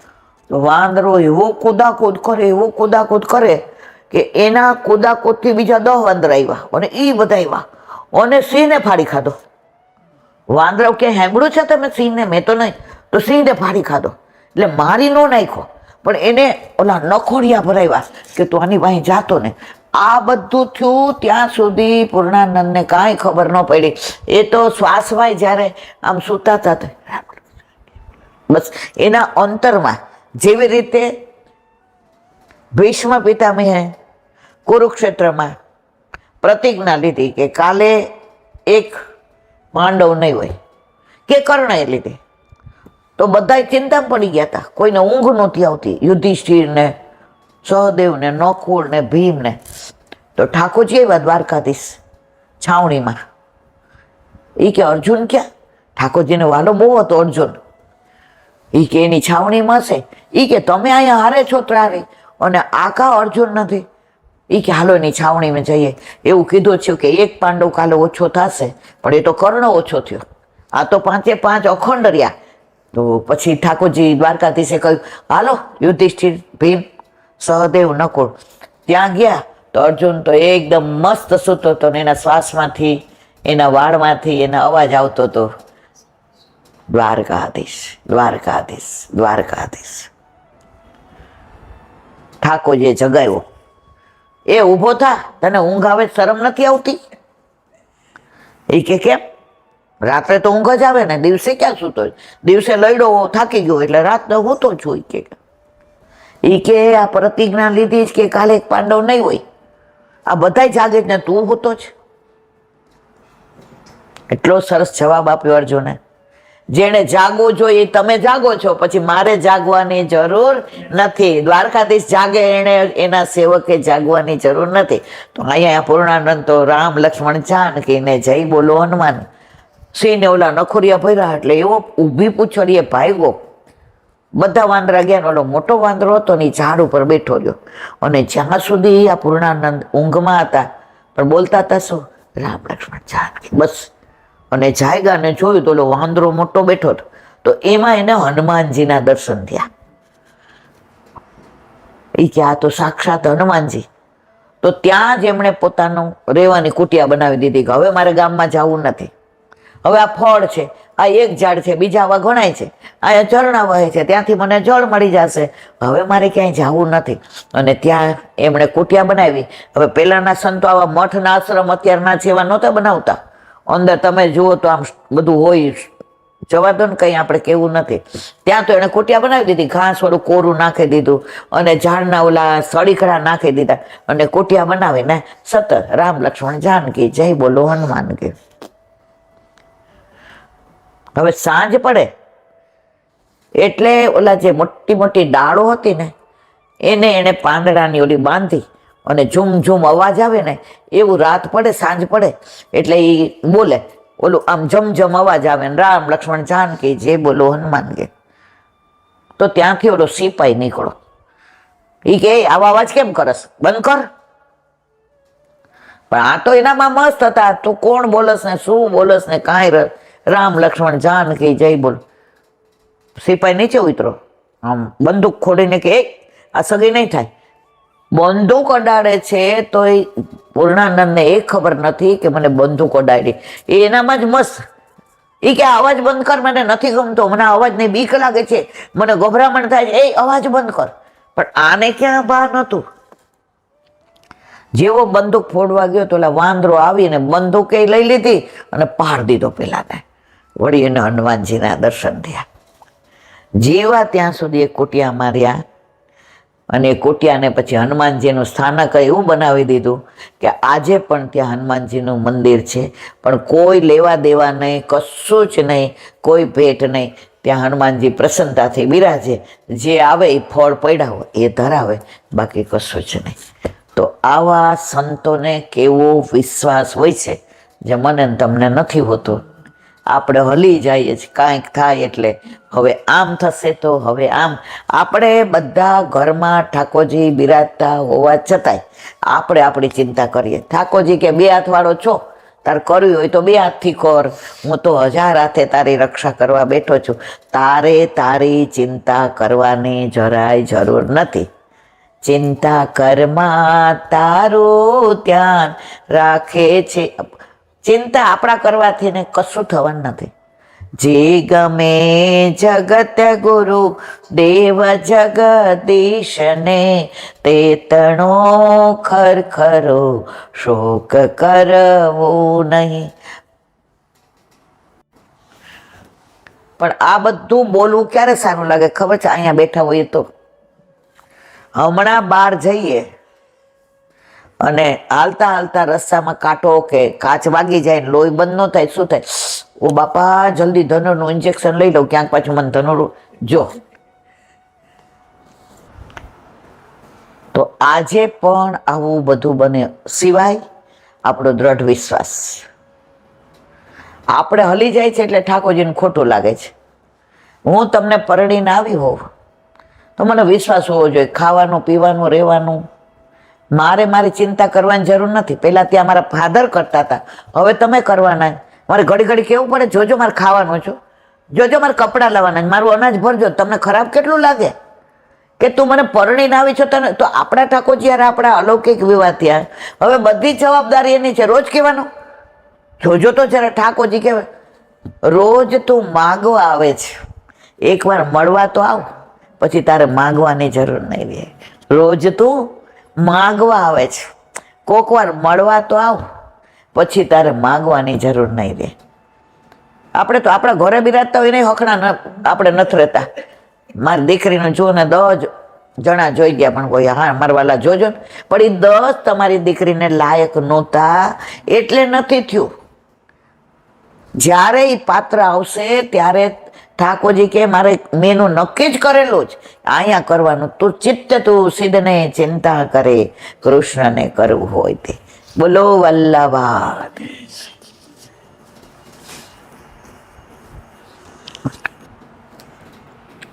તો વાંદરો એવો કુદાકૂદ કરે, એવો કુદાકૂદ કરે કે એના કુદાકૂદથી બીજા 10 વાંદરા આવ્યા અને એ બધા આવ્યા અને સિંહને ફાડી ખાધો. વાંદરો કે સાંભળ્યું છે તમે સિંહને? મેં તો નહીં. તો સિંહને ફાડી ખાધો. એટલે મારી નો નાખ્યો પણ એને ઓલા નખોડિયા ભરાવ્યા કે તું આની પાસે જાતો ને. આ બધું થયું ત્યાં સુધી પૂર્ણાનંદને કાંઈ ખબર ન પડી. એ તો શ્વાસવાય જ્યારે આમ સૂતા હતા બસ એના અંતરમાં જેવી રીતે ભીષ્મ પિતામહે કુરુક્ષેત્રમાં પ્રતિજ્ઞા લીધી કે કાલે એક પાંડવ નહીં હોય કે કર્ણએ લીધી, તો બધા ચિંતામાં પડી ગયા હતા. કોઈને ઊંઘ નહોતી આવતી. યુધિષ્ઠિર ને સહદેવ ને નકુળ ને ભીમ ને. તો ઠાકોરજી આવ્યા દ્વારકાધીશ છાવણીમાં. એ કે અર્જુન ક્યાં? ઠાકોરજીને વાલો બહુ હતો અર્જુન. એ કે એની છાવણીમાં હશે. એ કે તમે અહીંયા હારે છો ત્રારે અને આકા અર્જુન નથી. એ કે હાલો એની છાવણીમાં જઈએ. એવું કીધું છે કે એક પાંડવ કાલે ઓછો થશે, પણ એ તો કર્ણ ઓછો થયો. આ તો 5 અખંડ રહ્યા. તો પછી ઠાકોરજી દ્વારકાધીશે કહ્યું હાલો યુધિષ્ઠિર ભીમ સહદેવ નકુળ. ત્યાં ગયા તો અર્જુન તો એકદમ મસ્ત સૂતો હતો ને એના શ્વાસમાંથી એના વાળમાંથી એના અવાજ આવતો હતો દ્વારકાધીશ દ્વારકાધીશ દ્વારકાધીશ. ઠાકોરજીએ જગાવ્યો, એ ઊભો થા, તને ઊંઘ આવે શરમ નથી આવતી? એ કે કેમ? રાત્રે તો ઊંઘ જ આવે ને, દિવસે ક્યાં સૂતો? દિવસે લડ્યો થાકી ગયો એટલે રાતનો હોતો છું. એ કે આ પ્રતિજ્ઞા લીધી કે કાલે એક પાંડવ નહીં હોય, આ બધા જાગે જ ને તું હોતો જ. એટલો સરસ જવાબ આપ્યો અર્જુને. જેને જાગવું જોઈએ તમે જાગો છો, પછી મારે જાગવાની જરૂર નથી. દ્વારકાધીશ જાગે એને એના સેવકે જાગવાની જરૂર નથી. તો અહીંયા પૂર્ણાનંદ તો રામ લક્ષ્મણ જાનકી ને જય બોલો હનુમાન. સિંહને ઓલા નખોરિયા ભર્યા એટલે એવો ઊભી પૂછડીએ ભાગ્યો. બધા વાંદરા ગયા. ઓલો મોટો વાંદરો હતો ને ઝાડ ઉપર બેઠો રહ્યો અને જ્યાં સુધી આ પૂર્ણાનંદ ઊંઘમાં હતા પણ બોલતા હતા શું? રામ લક્ષ્મણ જાનકી બસ. અને જાયગા ને જોયું તો ઓલો વાંદરો મોટો બેઠો હતો. તો એમાં એને હનુમાનજીના દર્શન થયા. એ કે આ તો સાક્ષાત હનુમાનજી. તો ત્યાં જ એમણે પોતાનું રહેવાની કુટિયા બનાવી દીધી કે હવે મારે ગામમાં જવું નથી. હવે આ ફળ છે, આ એક ઝાડ છે, બીજા આવા ઘણાય છે, અહીંયા ઝરણા વહે છે, ત્યાંથી મને જળ મળી જશે. હવે મારે ક્યાંય જવું નથી. અને ત્યાં એમણે કુટિયા બનાવી. હવે પહેલાના સંતો આવા મઠના આશ્રમ અત્યારના જેવા નહોતા બનાવતા. અંદર તમે જુઓ તો આમ બધું હોય, જવા દો ને, કંઈ આપણે કેવું નથી. ત્યાં તો એણે કુટિયા બનાવી દીધી, ઘાસ વાળું કોરું નાખી દીધું અને ઝાડના ઓલા સળીકડા નાખી દીધા અને કુટિયા બનાવીને સતત રામ લક્ષ્મણ જાનકી જય બોલો હનુમાન કી. હવે સાંજ પડે એટલે ઓલા જે મોટી મોટી ડાળો હતી ને એને પાંદડાની ઓલી બાંધી અને ઝૂમ ઝૂમ અવાજ આવે ને એવું રાત પડે સાંજ પડે એટલે એ બોલે ઓલું આમ જમજમ અવાજ આવે ને રામ લક્ષ્મણ જાનકી જે બોલો હનુમાન કે, તો ત્યાંથી ઓલો સિપાઈ નીકળો. એ કે આવા અવાજ કેમ કરસ, બંધ કર. પણ આ તો એનામાં મસ્ત હતા, તું કોણ બોલસ ને શું બોલસ ને કાંઈ રામ લક્ષ્મણ જાનકી જય બોલ. સિપાઈ નીચે ઉતરો, આમ બંદૂક ખોડીને કે આ સગી નહીં થાય. બંદૂક અડાડે છે તો એ પૂર્ણાનંદને એ ખબર નથી કે મને બંદૂક અડાડી. એ એનામાં જ મસ્ત. એ કે અવાજ બંધ કર, મને નથી ગમતો, મને અવાજની બીક લાગે છે, મને ગભરામણ થાય છે, એ અવાજ બંધ કર. પણ આને ક્યાં બહાર નહોતું. જેવો બંદૂક ફોડવા ગયો તો ઓલા વાંદરો આવીને બંદૂક એ લઈ લીધી અને પાડ દીધો પેલાને. વળી એને હનુમાનજીના દર્શન થયા. જેવા ત્યાં સુધી એ કુટિયા માર્યા અને એ કુટિયાને પછી હનુમાનજીનું સ્થાનક એવું બનાવી દીધું કે આજે પણ ત્યાં હનુમાનજીનું મંદિર છે, પણ કોઈ લેવા દેવા નહીં, કશું જ નહીં, કોઈ ભેટ નહીં. ત્યાં હનુમાનજી પ્રસન્નતાથી બિરાજે, જે આવે એ ફળ પડ્યા હોય એ ધરાવે, બાકી કશું જ નહીં. તો આવા સંતોને કેવો વિશ્વાસ હોય છે જે મને ને તમને નથી હોતો. આપણે હલી જઈએ છીએ કાંઈક થાય એટલે હવે આમ થશે તો હવે આમ. આપણે બધા ઘરમાં ઠાકોરજી બિરાજતા હોવા છતાંય આપણે આપણી ચિંતા કરીએ. ઠાકોરજી કે 2 હાથવાળો છો, તાર કરવી હોય તો 2 હાથથી કર, હું તો 1000 હાથે તારી રક્ષા કરવા બેઠો છું. તારે તારી ચિંતા કરવાની જરાય જરૂર નથી. ચિંતા કરમાં તારું ધ્યાન રાખે છે. ચિંતા આપણા કરવાથી ને કશું થવાનું નથી. જે ગમે જગત ગુરુ દેવ જગદીશને, તે તણો ખરખરો શોક કરવો નહીં. પણ આ બધું બોલવું ક્યારે સારું લાગે ખબર છે? અહીંયા બેઠા હોઈએ તો. હમણાં બહાર જઈએ અને હાલતા હાલતા રસ્તામાં કાંટો કે કાચ વાગી જાય ને લોહી બંધ ન થાય, શું થાય? ઓ બાપા, જલ્દી ધનુરનું ઇન્જેક્શન લઈ લઉં, ક્યાંક પાછું મને ધનુર જો. તો આજે પણ આવું બધું બને, સિવાય આપણો દ્રઢ વિશ્વાસ. આપણે હલી જાય છે એટલે ઠાકોરજીને ખોટું લાગે છે. હું તમને પરણીને આવી હોઉં તો મને વિશ્વાસ હોવો જોઈએ, ખાવાનું પીવાનું રહેવાનું મારે મારી ચિંતા કરવાની જરૂર નથી. પહેલાં ત્યાં મારા ફાધર કરતા હતા, હવે તમે કરવાના. મારે ઘડી ઘડી કહેવું પડે, જોજો મારે ખાવાનું છું, જોજો મારે કપડાં લાવવાના, મારું અનાજ ભરજો. તમને ખરાબ કેટલું લાગે કે તું મને પરણીને આવી છો તને? તો આપણા ઠાકોરજી યાર આપણા અલૌકિક વિવાહ થયા, હવે બધી જવાબદારી એની છે. રોજ કહેવાનું, જોજો તો જરા. ઠાકોરજી કહેવાય રોજ તું માગવા આવે છે, એકવાર મળવા તો આવ, પછી તારે માગવાની જરૂર નહીં રહે. રોજ તું માગવા આવે છે, કોક વાર મળવા તો આવ, પછી તારે માગવાની જરૂર નહીં રહે. આપણે તો આપણા ઘરે બિરાજતા હોય નહીં હખણા આપણે નથી રહેતા. મારી દીકરીને જો ને 10 જણા જોઈ ગયા, પણ કોઈ હા મારવાલા જોજો ને, પણ એ 10 તમારી દીકરીને લાયક નહોતા એટલે નથી થયું. જ્યારે એ પાત્ર આવશે ત્યારે ઠાકોરજી કે મારે મેનું નક્કી જ કરેલું જ અહીંયા કરવાનું. તું ચિત્ત તું સિદ્ધને ચિંતા કરે, કૃષ્ણને કરવું હોય તે. બોલો વલ્લભા.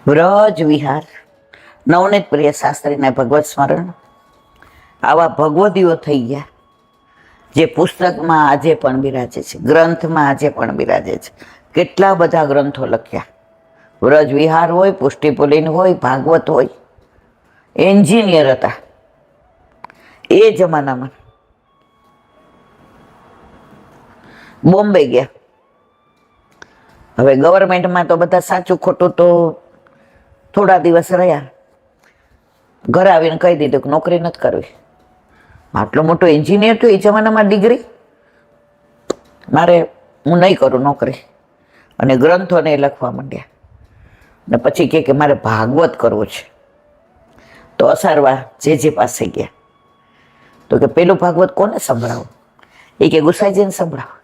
વ્રજ વિહાર, નવનીત પ્રિય શાસ્ત્રીના ભગવત સ્મરણ. આવા ભગવદીઓ થઈ ગયા જે પુસ્તકમાં આજે પણ બિરાજે છે, ગ્રંથમાં આજે પણ બિરાજે છે. કેટલા બધા ગ્રંથો લખ્યા. વ્રજ વિહાર હોય, પુષ્ટિપુલિન હોય, ભાગવત હોય. એન્જિનિયર હતા એ જમાનામાં. બોમ્બે ગયા. હવે ગવર્મેન્ટમાં તો બધા સાચું ખોટું તો થોડા દિવસ રહ્યા, ઘરે આવીને કહી દીધું કે નોકરી નથી કરવી. આટલો મોટો એન્જિનિયર તો એ જમાનામાં ડિગ્રી, મારે હું નહીં કરું નોકરી. અને ગ્રંથોને લખવા માંડ્યા. ને પછી કે મારે ભાગવત કરવું છે. તો અસારવા જે પાસે ગયા તો કે પેલું ભાગવત કોને સંભળાવું? એ કે ગુસાઈજીને સંભળાવો.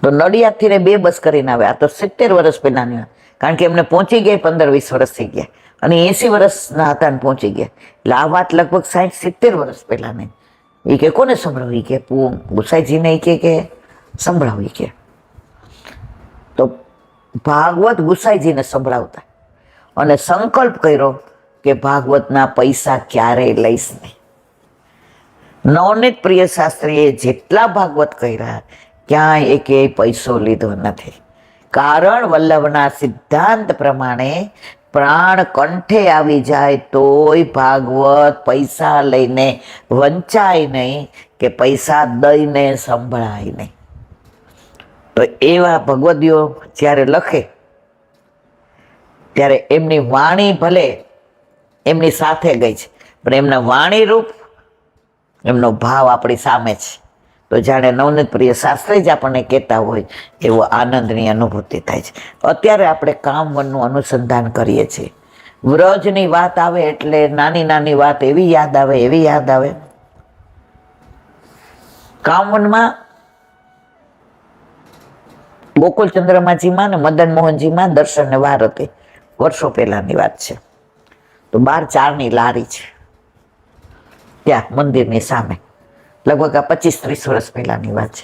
તો નડિયાદથી ને 2 બસ કરીને આવે. આ તો 70 વર્ષ પહેલાની, કારણ કે એમને પહોંચી ગયા 15-20 વર્ષ થઈ ગયા અને 80 વર્ષના હતા ને પહોંચી ગયા. એટલે આ વાત લગભગ 60-70 વર્ષ પહેલાની. એ કે કોને સંભળાવું? એ કે ગુસાઈજીને. એ કે સંભળાવી કે તો ભાગવત ગુસાઈજીને સંભળાવતા અને સંકલ્પ કર્યો કે ભાગવતના પૈસા ક્યારેય લઈશ નહીં. નવનીત પ્રિય શાસ્ત્રીએ જેટલા ભાગવત કર્યા ક્યાંય એકેય પૈસો લીધો નથી. કારણ વલ્લભના સિદ્ધાંત પ્રમાણે પ્રાણ કંઠે આવી જાય તોય ભાગવત પૈસા લઈને વંચાય નહીં કે પૈસા દઈને સંભળાય નહીં. તો એવા ભગવદીઓ જ્યારે લખે ત્યારે એમની વાણી ભલે એમની સાથે ગઈ છે પણ એમના વાણી રૂપ એમનો ભાવ આપણી સામે છે. તો જાણે નવનીત પ્રિય શાસ્ત્રી જ આપણને કહેતા હોય એવો આનંદની અનુભૂતિ થાય છે. અત્યારે આપણે કામવનનું અનુસંધાન કરીએ છીએ. વ્રજની વાત આવે એટલે નાની નાની વાત એવી યાદ આવે. કામવનમાં ગોકુલચંદ્રમાજીમાં ને મદન મોહનજીમાં દર્શનને વાર હતી. વર્ષો પહેલાની વાત છે. તો 12-4ની લારી છે ત્યાં મંદિરની સામે. લગભગ આ 25-30 વર્ષ પહેલાની વાત છે.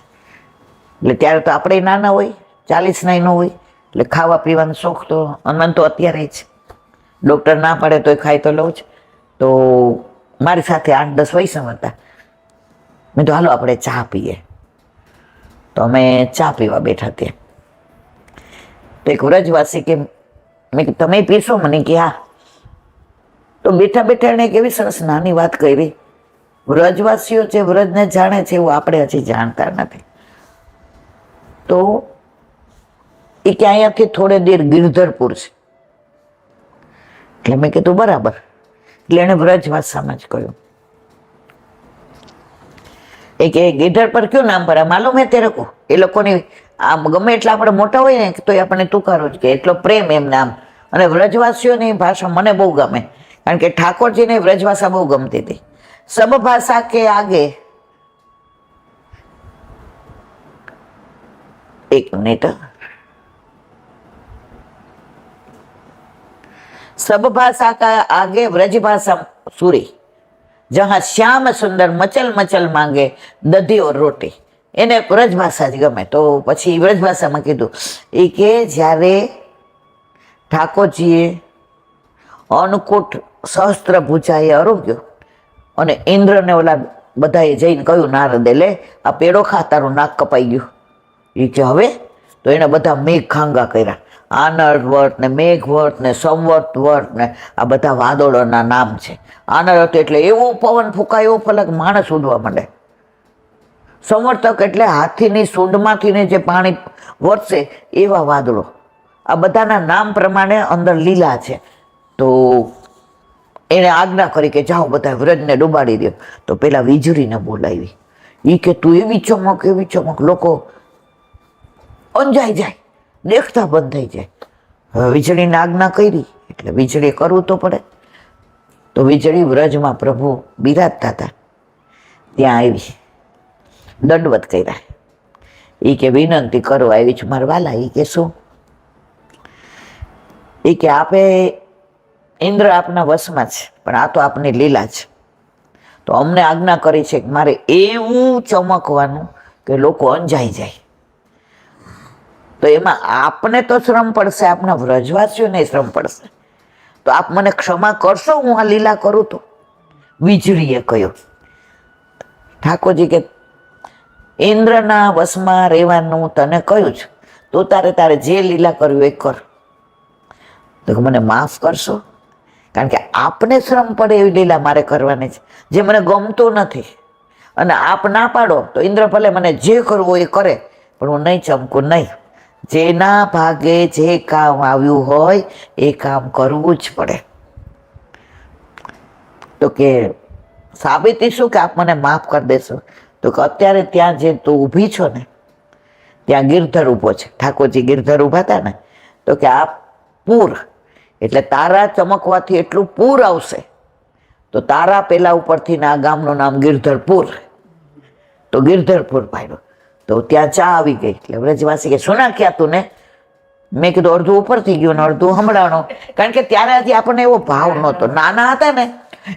એટલે ત્યારે તો આપણે નાના હોય, 40 ન હોય, એટલે ખાવા પીવાનો શોખ તો અનંત તો અત્યારે જ. ડૉક્ટર ના પાડે તોય ખાઈ તો લઉં જ. તો મારી સાથે 8-10 વૈષ્ણવ હતા. મેં તો હાલો આપણે ચા પીએ. તો અમે ચા પીવા બેઠા ત્યાં. તો એક વ્રજવાસી કે મેં કીધું તમે પીશો? મને કે હા. તો બેઠા બેઠા એણે એક એવી સરસ નાની વાત કરી. વ્રજવાસીઓ જે વ્રજને જાણે છે એવું આપણે હજી જાણતા નથી. તો એ કે અહીંયાથી થોડે દેર ગિરધરપુર છે. એટલે મેં કીધું બરાબર. એટલે એણે વ્રજ ભાષામાં જ કહ્યું એ કે ગિરધર પર ક્યું નામ પર માલુમ હે તેરે કો. એ લોકોની આમ ગમે એટલા આપણે મોટા હોય ને તો આપણે તુકારો જ કે એટલો પ્રેમ એમ નામ. અને વ્રજવાસીઓની ભાષા મને બહુ ગમે કારણ કે ઠાકોરજીને વ્રજભાષા બહુ ગમતી હતી. સબ ભાષા કે આગે એક મિનિટ. सब भाषा का आगे व्रज भाषा सूरी जहाँ श्याम सुंदर मचल मचल मांगे दधी और रोटी. એને વ્રજ ભાષા જ ગમે. તો પછી વ્રજ ભાષામાં કીધું એ કે જ્યારે ઠાકોરજીએ અન્નકૂટ સહસ્ત્ર ભુજાએ આરોગ્યો અને ઇન્દ્રને ઓલા બધાએ જઈને કહ્યું નારદે લે આ પેડો ખા તારું નાક કપાઈ ગયું. એ કે હવે તો એને બધા મેઘ ખાંગા કર્યા. આનર્દ વર્ત ને મેઘ વર્ત ને સંવર્ત વર્ત ને આ બધા વાદળોના નામ છે. આનર્દ એટલે એવો પવન ફૂંકાય એવો ફલક માણસ ઉડવા માંડે. સંવર્તક એટલે હાથીની સૂંઢમાંથી જે પાણી વરસે એવા વાદળો. આ બધાના નામ પ્રમાણે અંદર લીલા છે. તો એને આજ્ઞા કરી કે જાઓ બધા વ્રજને ડૂબાડી દો. તો પેલા વીજળીને બોલાવી. એ કે તું એવી ચમક લોકો અંજાઈ જાય, દેખતા બંધ થઈ જાય. હવે વીજળીને આજ્ઞા કરી એટલે વીજળી કરવું તો પડે. તો વીજળી વ્રજમાં પ્રભુ બિરાજતા હતા ત્યાં આવી દંડવત કર્યા. એ કે વિનંતી કરો આવી છું મારા વાલા. એ કે શું? એ કે આપે ઇન્દ્ર આપના વશમાં છે પણ આ તો આપની લીલા છે. તો અમને આજ્ઞા કરી છે કે મારે એવું ચમકવાનું કે લોકો અંજાઈ જાય. તો એમાં આપને તો શ્રમ પડશે, આપના વ્રજવાસીઓને શ્રમ પડશે. તો આપ મને ક્ષમા કરશો હું આ લીલા કરું? તો વીજળીએ કહ્યું. ઠાકોરજી કે ઇન્દ્રના વશમાં રહેવાનું તને કહ્યું છે, તો તારે જે લીલા કર્યું એ કર. તો મને માફ કરશો કારણ કે આપને શ્રમ પડે એવી લીલા મારે કરવાની છે જે મને ગમતું નથી. અને આપ ના પાડો તો ઇન્દ્ર ભલે મને જે કરવું એ કરે પણ હું નહીં ચમકું નહીં. જેના ભાગે જે કામ આવ્યું હોય એ કામ કરવું જ પડે. તો કે સાબિતી શું કે આપ મને માફ કરી દેશો? તો કે અત્યારે ત્યાં જે તું ઊભી છો ને ત્યાં ગિરધર ઊભો છે. ઠાકોરજી ગિરધર ઊભા હતા ને તો કે આ પૂર એટલે તારા ચમકવાથી એટલું પૂર આવશે. તો તારા પેલા ઉપરથી આ ગામનું નામ ગિરધરપુર. તો ગિરધરપુર પાડ્યો. તો ત્યાં ચા આવી ગઈ. એટલે વ્રજવાસી કે શું નાખ્યા તું ને? મેં કીધું અડધું ઉપરથી ગયું ને અડધું હમણાં. કારણ કે ત્યારે હજી આપણને એવો ભાવ નહોતો. નાના હતા ને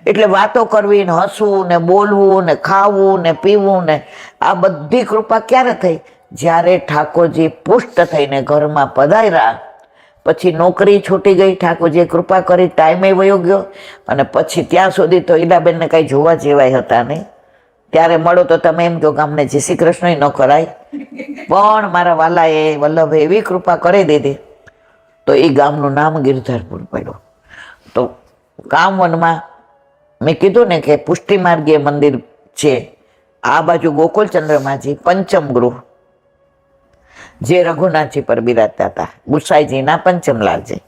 એટલે વાતો કરવી ને હસવું ને બોલવું ને ખાવું ને પીવું ને આ બધી કૃપા ક્યારે થઈ? જ્યારે ઠાકોરજી પુષ્ટ થઈને ઘરમાં પધાર્યા, પછી નોકરી છૂટી ગઈ, ઠાકોરજીએ કૃપા કરી, ટાઈમે વયો ગયો, અને પછી ત્યાં સુધી તો ઈલાબેનને કાંઈ જોવા જેવાય હતા નહીં. ત્યારે મળો તો તમે એમ કહો કે અમને જય શ્રી કૃષ્ણ ન કરાય, પણ મારા વાલાએ વલ્લભે એવી કૃપા કરી દીધી તો એ ગામનું નામ ગિરધરપુર પડ્યું. તો કામવનમાં મેં કીધું ને કે પુષ્ટિ માર્ગીય મંદિર છે, આ બાજુ ગોકુળચંદ્રમાજી પંચમ ગૃહ જે રઘુનાથજી પર બિરાજતા હતા, ગુસાઈજીના પંચમલાલજી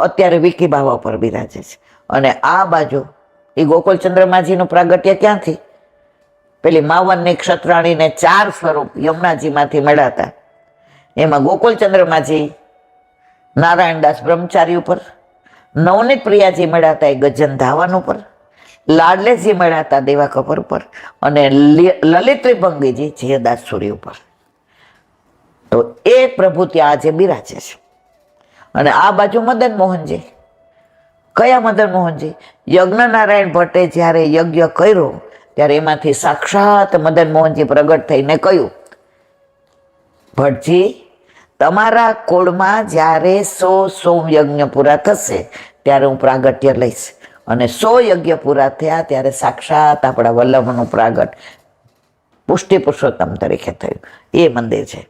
અત્યારે વિકી બાવા પર બિરાજે છે. અને આ બાજુ એ ગોકુળચંદ્રમાજીનું પ્રાગટ્ય ક્યાંથી? પેલી 52ની ક્ષત્રાણીને 4 સ્વરૂપ યમુનાજીમાંથી મળ્યા હતા. એમાં ગોકુળચંદ્રમાજી નારાયણદાસ બ્રહ્મચારી ઉપર, નવનીત પ્રિયાજી મળ્યા હતા એ ગજન ધાવન ઉપર, લાડલેજી મળ્યા હતા દેવા કપર ઉપર, અને લલિત ત્રિભંગીજી જયદાસ સુરી ઉપર. તો એ પ્રભુ ત્યાં આજે બિરાજે છે. અને આ બાજુ મદન મોહનજી. કયા મદન મોહનજી? યજ્ઞનારાયણ ભટ્ટે જ્યારે યજ્ઞ કર્યો ત્યારે એમાંથી સાક્ષાત મદન મોહનજી પ્રગટ થઈને કહ્યું, ભટ્ટજી, તમારા કુળમાં જ્યારે 100 સોમયજ્ઞ પૂરા થશે ત્યારે હું પ્રાગટ્ય લઈશ. અને 100 યજ્ઞ પૂરા થયા ત્યારે સાક્ષાત આપણા વલ્લભનું પ્રાગટ પુષ્ટિ પુરુષોત્તમ તરીકે થયું. એ મંદિર છે.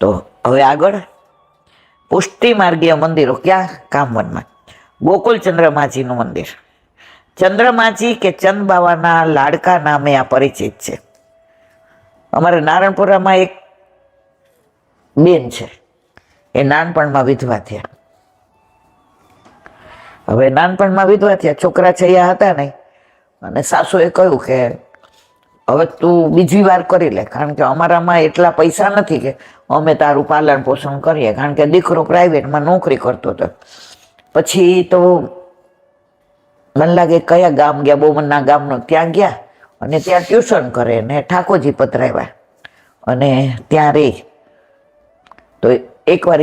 તો હવે આગળ પુષ્ટિ માર્ગીય મંદિરો ક્યાં? કામવનમાં. ગોકુળચંદ્રમાજીનું મંદિર. ચંદ્રમાજી કે ચંદબાવાના લાડકા નામે આ પરિચિત છે. અમારે નારણપુરામાં એક બેન છે, એ નાનપણમાં વિધવા થયા. હવે નાનપણમાં વિધવા થયા, છોકરા છૈયા હતા નહીં, અને સાસુએ કહ્યું કે હવે તું બીજી વાર કરી લે, કારણ કે અમારામાં એટલા પૈસા નથી કે અમે તારું પાલન પોષણ કરીએ, કારણ કે દીકરો પ્રાઇવેટમાં નોકરી કરતો હતો. પછી તો મને લાગે કયા ગામ ગયા, બોમનના ગામનો, ત્યાં ગયા અને ત્યાં ટ્યુશન કરે ને ઠાકોરજી પધરાવ્યા અને ત્યાં રહી. તો એકવાર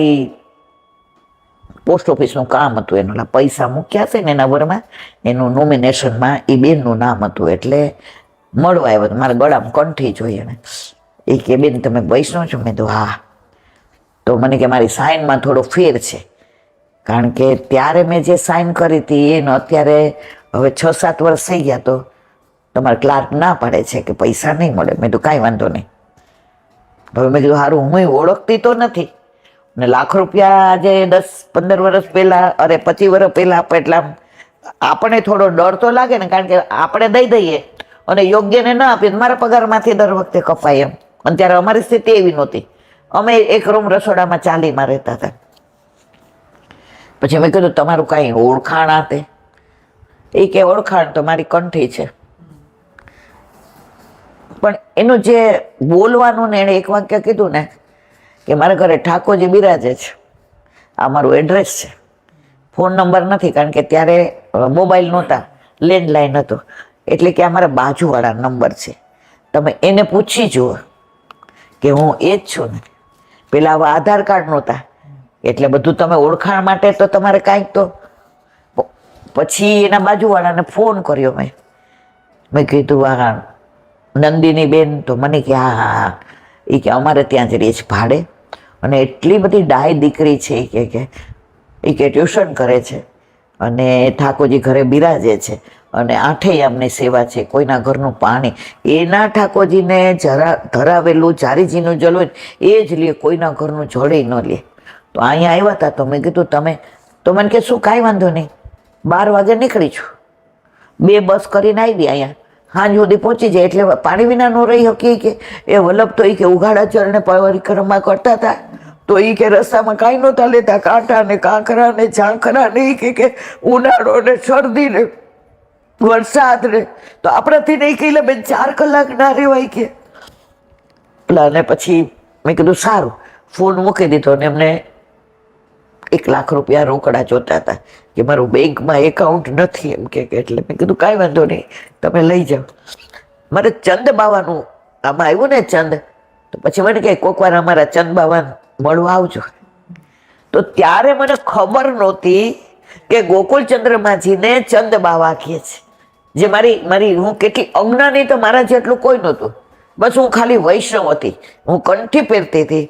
પોસ્ટ ઓફિસનું કામ હતું, એના પૈસા મૂક્યા છે ને એના વરમાં, એનું નોમિનેશનમાં એ બેનનું નામ હતું, એટલે મળવા આવ્યો. મારા ગળામાં કંઠી જોઈએ ને, એ કે બેન તમે વૈષ્ણવ છો? મેં તો હા. તો મને કે મારી સાઇનમાં થોડો ફેર છે, કારણ કે ત્યારે મેં જે સાઇન કરી હતી એને અત્યારે હવે 6-7 વર્ષ થઈ ગયા, તો તમારે ક્લાર્ક ના પાડે છે કે પૈસા નહીં મળે. મેં તો કાંઈ વાંધો નહીં. હવે મેં કીધું સારું, હું ઓળખતી તો નથી ને લાખ રૂપિયા આજે 10-15 વર્ષ પહેલાં, અરે 25 વર્ષ પહેલાં આપે એટલે આપણે થોડો ડર તો લાગે ને, કારણ કે આપણે દઈ દઈએ અને યોગ્યને ના આપીએ મારા પગારમાંથી દર વખતે કપાય એમ. અને ત્યારે અમારી સ્થિતિ એવી નહોતી, અમે એક રૂમ રસોડામાં ચાલીમાં રહેતા હતા. પછી મેં કીધું તમારું કાંઈ ઓળખાણ આતે? એ કે ઓળખાણ તો મારી કંઠી છે, પણ એનું જે બોલવાનું ને એણે એક વાક્ય કીધું ને કે મારા ઘરે ઠાકોરજી બિરાજે છે, આ મારું એડ્રેસ છે, ફોન નંબર નથી, કારણ કે ત્યારે મોબાઈલ નહોતા, લેન્ડલાઇન હતો, એટલે કે અમારા બાજુવાળા નંબર છે, તમે એને પૂછી જુઓ કે હું એ જ છું ને. પેલા આવા આધાર કાર્ડ નહોતા, એટલે બધું તમે ઓળખાણ માટે તો તમારે કાંઈક તો. પછી એના બાજુવાળાને ફોન કર્યો મેં કીધું આ નંદિની બેન? તો મને કે હા હા હા, એ કે અમારે ત્યાં જ રહે છે ભાડે, અને એટલી બધી ડાય દીકરી છે એ કે ટ્યુશન કરે છે અને ઠાકોરજી ઘરે બિરાજે છે અને 8 યામની સેવા છે, કોઈના ઘરનું પાણી એના ઠાકોરજીને જરા ધરાવેલું જારીજીનું જલ હોય એ જ લે, કોઈના ઘરનું જળે ન લે. તો અહીંયા આવ્યા હતા, તો મેં કીધું તમે, તો મને કે શું કાંઈ વાંધો નહીં, 12 વાગે નીકળી છું, 2 બસ કરીને આવી અહીંયા, સાંજ સુધી પહોંચી જાય, એટલે પાણી વિના ન રહી શકી. કે એ વલ્લભ તો એ કે ઉઘાડા ચરણે પરિક્રમા કરતા હતા, તો એ કે રસ્તામાં કાંઈ નહોતા લેતા, કાંટા ને કાંકરા ને ઝાંખરા ને, એ કે ઉનાળો ને શરદી ને વરસાદ ને, તો આપણાથી નહીં કહી લે બેન 4 કલાક ના રહેવાય કે. અને પછી મેં કીધું સારું, ફોન મૂકી દીધો ને એમને 1 લાખ રૂપિયા રોકડા જોતા હતા કે મારું બેંકમાં એકાઉન્ટ નથી એમ કે. એટલે મેં કીધું કાંઈ વાંધો નહીં, તમે લઈ જાઓ. મારે ચંદ બાવાનું આમાં આવ્યું ને ચંદ, તો પછી મને કહે કોક વાર અમારા ચંદ બાવા મળવા આવજો. તો ત્યારે મને ખબર નહોતી કે ગોકુળચંદ્રમાજીને ચંદ બાવા કહે છે, જે મારી હું કેટલી અજ્ઞાની, તો મારા જેટલું કોઈ નહોતું. બસ હું ખાલી વૈષ્ણવ હતી, હું કંઠી પહેરતી હતી,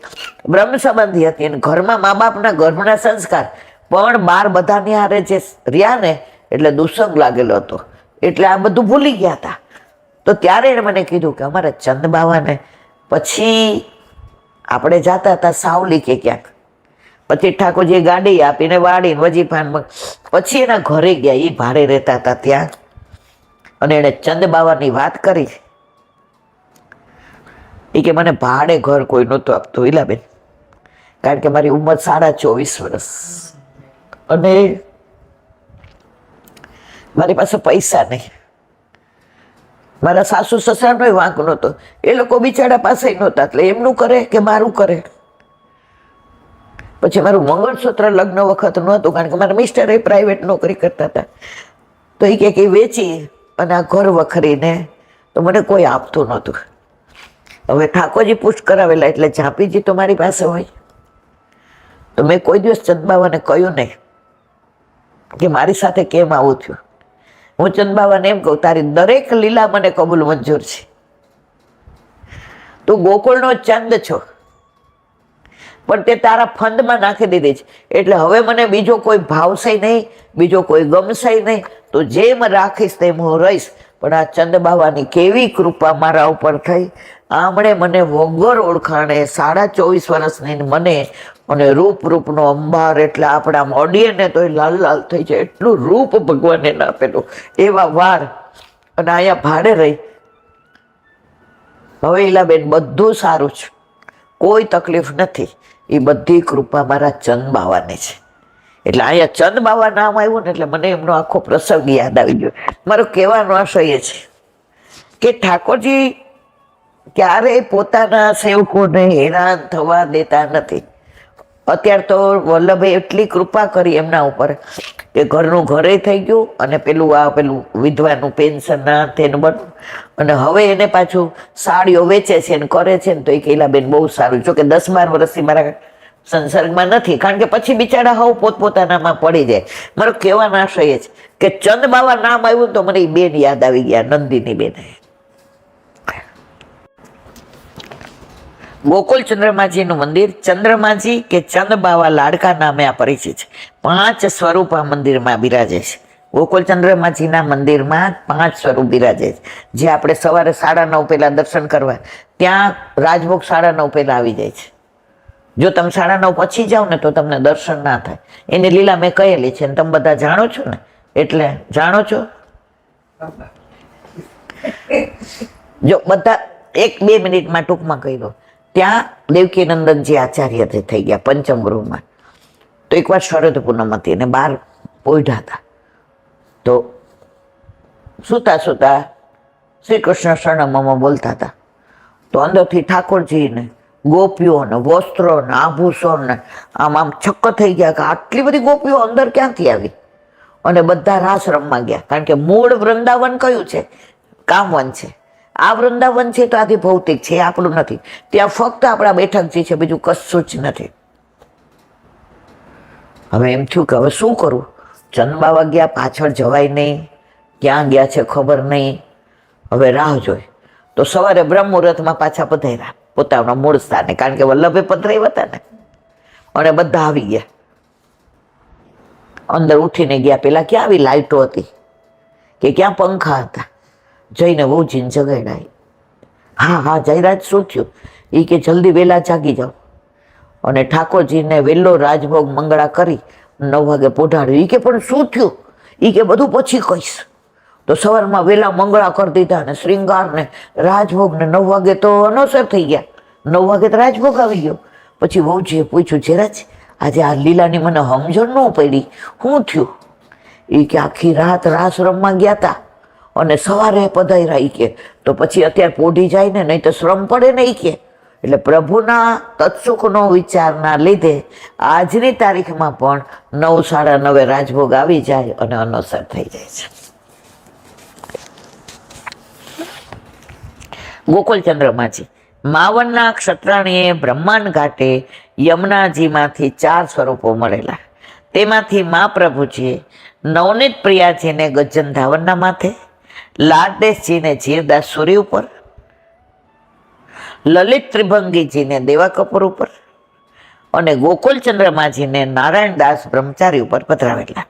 બ્રહ્મ સંબંધી હતી, અને ઘરમાં મા બાપના ગર્ભના સંસ્કાર પણ બાર બધાની હારે જે રહ્યા ને એટલે દુસંગ લાગેલો હતો, એટલે આ બધું ભૂલી ગયા હતા. તો ત્યારે એણે મને કીધું કે અમારા ચંદ બાવાને પછી આપણે જાતા હતા સાવલી કે ક્યાંક, પછી ઠાકોરજીએ ગાડી આપીને વાડીને વજીફાનમાં પછી એના ઘરે ગયા, એ ભાડે રહેતા હતા ત્યાં, અને એણે ચંદ બાવાની વાત કરી. એ કે મને ભાડે ઘર કોઈ નહોતું આપતું ઈલાબેન, કારણ કે મારી ઉંમર 24.5 વર્ષ અને મારી પાસે પૈસા નહીં. મારા સાસુ સસરાનો વાંક નહોતો, એ લોકો બિચારા પાસે નહોતા, એટલે એમનું કરે કે મારું કરે. પછી મારું મંગળસૂત્ર લગ્ન વખત નહોતું, કારણ કે મારા મિસ્ટર એ પ્રાઇવેટ નોકરી કરતા હતા. તો એ કે વેચી અને આ ઘર વખરીને તો મને કોઈ આપતું નહોતું. હવે ઠાકોરજી પુષ્ટ કરાવેલા એટલે ઝાંપીજી તો મારી પાસે હોય. તો મેં કોઈ દિવસ ચંદબાવાને કહ્યું નહીં કે મારી સાથે કેમ આવું થયું. હું ચંદબાવાને એમ કહું, તારી દરેક લીલા મને કબૂલ મંજૂર છે, તું ગોકુળનો ચંદ છો, પણ તે તારા ફંદમાં નાખી દીધી છે, એટલે હવે મને બીજો કોઈ ભાવશે નહીં, બીજો કોઈ ગમશે નહીં, તું જેમ રાખીશ તેમ હું રહીશ. પણ આ ચંદબાવાની કેવી કૃપા મારા ઉપર થઈ. આમણે મને વગર ઓળખાણે 24.5 વર્ષની મને, અને રૂપનો અંબાર, એટલે આપણા મોઢિયેને તો લાલ લાલ થઈ જાય એટલું રૂપ ભગવાને ના આપેલું, એવા વાર. અને અહીંયા ભાડે રહી. હવે ઈલાબેન બધું સારું છે, કોઈ તકલીફ નથી. એ બધી કૃપા મારા ચંદ બાવાની છે. એટલે અહીંયા ચંદ બાવા નામ આવ્યું ને એટલે મને એમનો આખો પ્રસંગ યાદ આવી ગયો. મારો કહેવાનો આશય એ છે કે ઠાકોરજી ક્યારેય પોતાના સેવકોને હેરાન થવા દેતા નથી. અત્યારે તો વલ્લભે એટલી કૃપા કરી એમના ઉપર કે ઘરનું ઘરે થઈ ગયું, અને પેલું વિધવાનું પેન્શન ના તેનું બનવું, અને હવે એને પાછું સાડીઓ વેચે છે ને કરે છે ને. તો એ કૈલાબેન બહુ સારું. જો કે 10-12 વર્ષથી મારા સંસર્ગમાં નથી, કારણ કે પછી બિચારા હવ પોતપોતાનામાં પડી જાય. મારો કહેવાનો આશય એ છે કે ચંદ બાવા નામ આવ્યું તો મને એ બેન યાદ આવી ગયા, નંદિની બેન. ગોકુલ ચંદ્રમાજીનું મંદિર, ચંદ્રમાજી કે ચંદ બાવા લાડકા નામે આ પરિચિત છે. 5 સ્વરૂપ આ મંદિરમાં બિરાજે છે. ગોકુલ ચંદ્રમાજીના મંદિરમાં 5 સ્વરૂપ બિરાજે છે, જે આપણે સવારે 9:30 પહેલા દર્શન કરવા, ત્યાં રાજભોગ 9:30 પહેલા આવી જાય છે. જો તમે 9:30 પછી જાઓ ને તો તમને દર્શન ના થાય. એની લીલા મેં કહેલી છે ને તમે બધા જાણો છો ને, એટલે જાણો છો. જો બધા 1-2 મિનિટમાં ટૂંકમાં કહી દો. ત્યાં દેવકી નંદનજી આચાર્ય થઈ ગયા પંચમગૃહમાં. તો એકવાર શરદ પૂનમ હતી અને બહાર પોઢ્યા હતા. તો સુતા શ્રી કૃષ્ણ શરણમમાં બોલતા હતા. તો અંદરથી ઠાકોરજીને ગોપીઓ ને વસ્ત્રો ને આભૂષણ ને આમ છક્ક થઈ ગયા કે આટલી બધી ગોપીઓ અંદર ક્યાંથી આવી. અને બધા રાસ રમવા ગયા, કારણ કે મૂળ વૃંદાવન કયું છે? કામવન છે. આ વૃંદાવન છે તો આથી ભૌતિક છે, આપણું નથી. ત્યાં ફક્ત આપણા બેઠકજી છે, બીજું કશું જ નથી. હવે એમ થયું કે હવે શું કરું? ચંદબાવા ગયા, પાછળ જવાય નહીં, ક્યાં ગયા છે ખબર નહીં, હવે રાહ જોઈ. તો સવારે બ્રહ્મ મુહૂર્તમાં પાછા પધાર્યા પોતાના મૂળ સ્થાને, કારણ કે વલ્લભે પધરાવ્યા હતા ને. અને બધા આવી ગયા, અંદર ઉઠીને ગયા. પેલા ક્યાં આવી લાઈટો હતી કે ક્યાં પંખા હતા? જઈને વહુજીને જગાડ્યા. હા જયરાજ શું થયું? એ કે જલ્દી વહેલા જાગી જાઓ. અને ઠાકોરજીને વહેલો રાજભોગ મંગળા કરી 9 વાગે પોઢાડ્યું. એ કે પણ શું થયું? એ કે બધું પછી કહીશ. તો સવારમાં વહેલા મંગળા કરી દીધા ને શ્રૃંગાર ને રાજભોગ ને 9 વાગે તો અનોસર થઈ ગયા. 9 વાગે તો રાજભોગ આવી ગયો. પછી વહુજીએ પૂછ્યું, જયરાજ આજે આ લીલાની મને સમજણ ન પડી, શું થયું? એ કે આખી રાત રાસ રમવા ગયા હતા અને સવારે પધાર્યા. ઈ કે તો પછી અત્યારે પોઢી જાય ને, નહીં તો શ્રમ પડે ને. ઈ કે એટલે પ્રભુના તત્સુખનો વિચારના લીધે આજની તારીખમાં પણ 9-9:30 રાજભોગ આવી જાય અને અનોસર થઈ જાય છે. ગોકુલ ચંદ્રમાજી માવનના ક્ષત્રાણીએ બ્રહ્માંડ ઘાટે યમુનાજીમાંથી 4 સ્વરૂપો મળેલા. તેમાંથી મહાપ્રભુજીએ નવનીત પ્રિયાજીને ગજન ધાવનના માથે, લાડદેશજીને જીરદાસ સૂર્ય ઉપર, લલિત ત્રિભંગીજીને દેવા કપૂર ઉપર અને ગોકુલચંદ્ર માજીને નારાયણદાસ બ્રહ્મચારી ઉપર પધરાવેલા.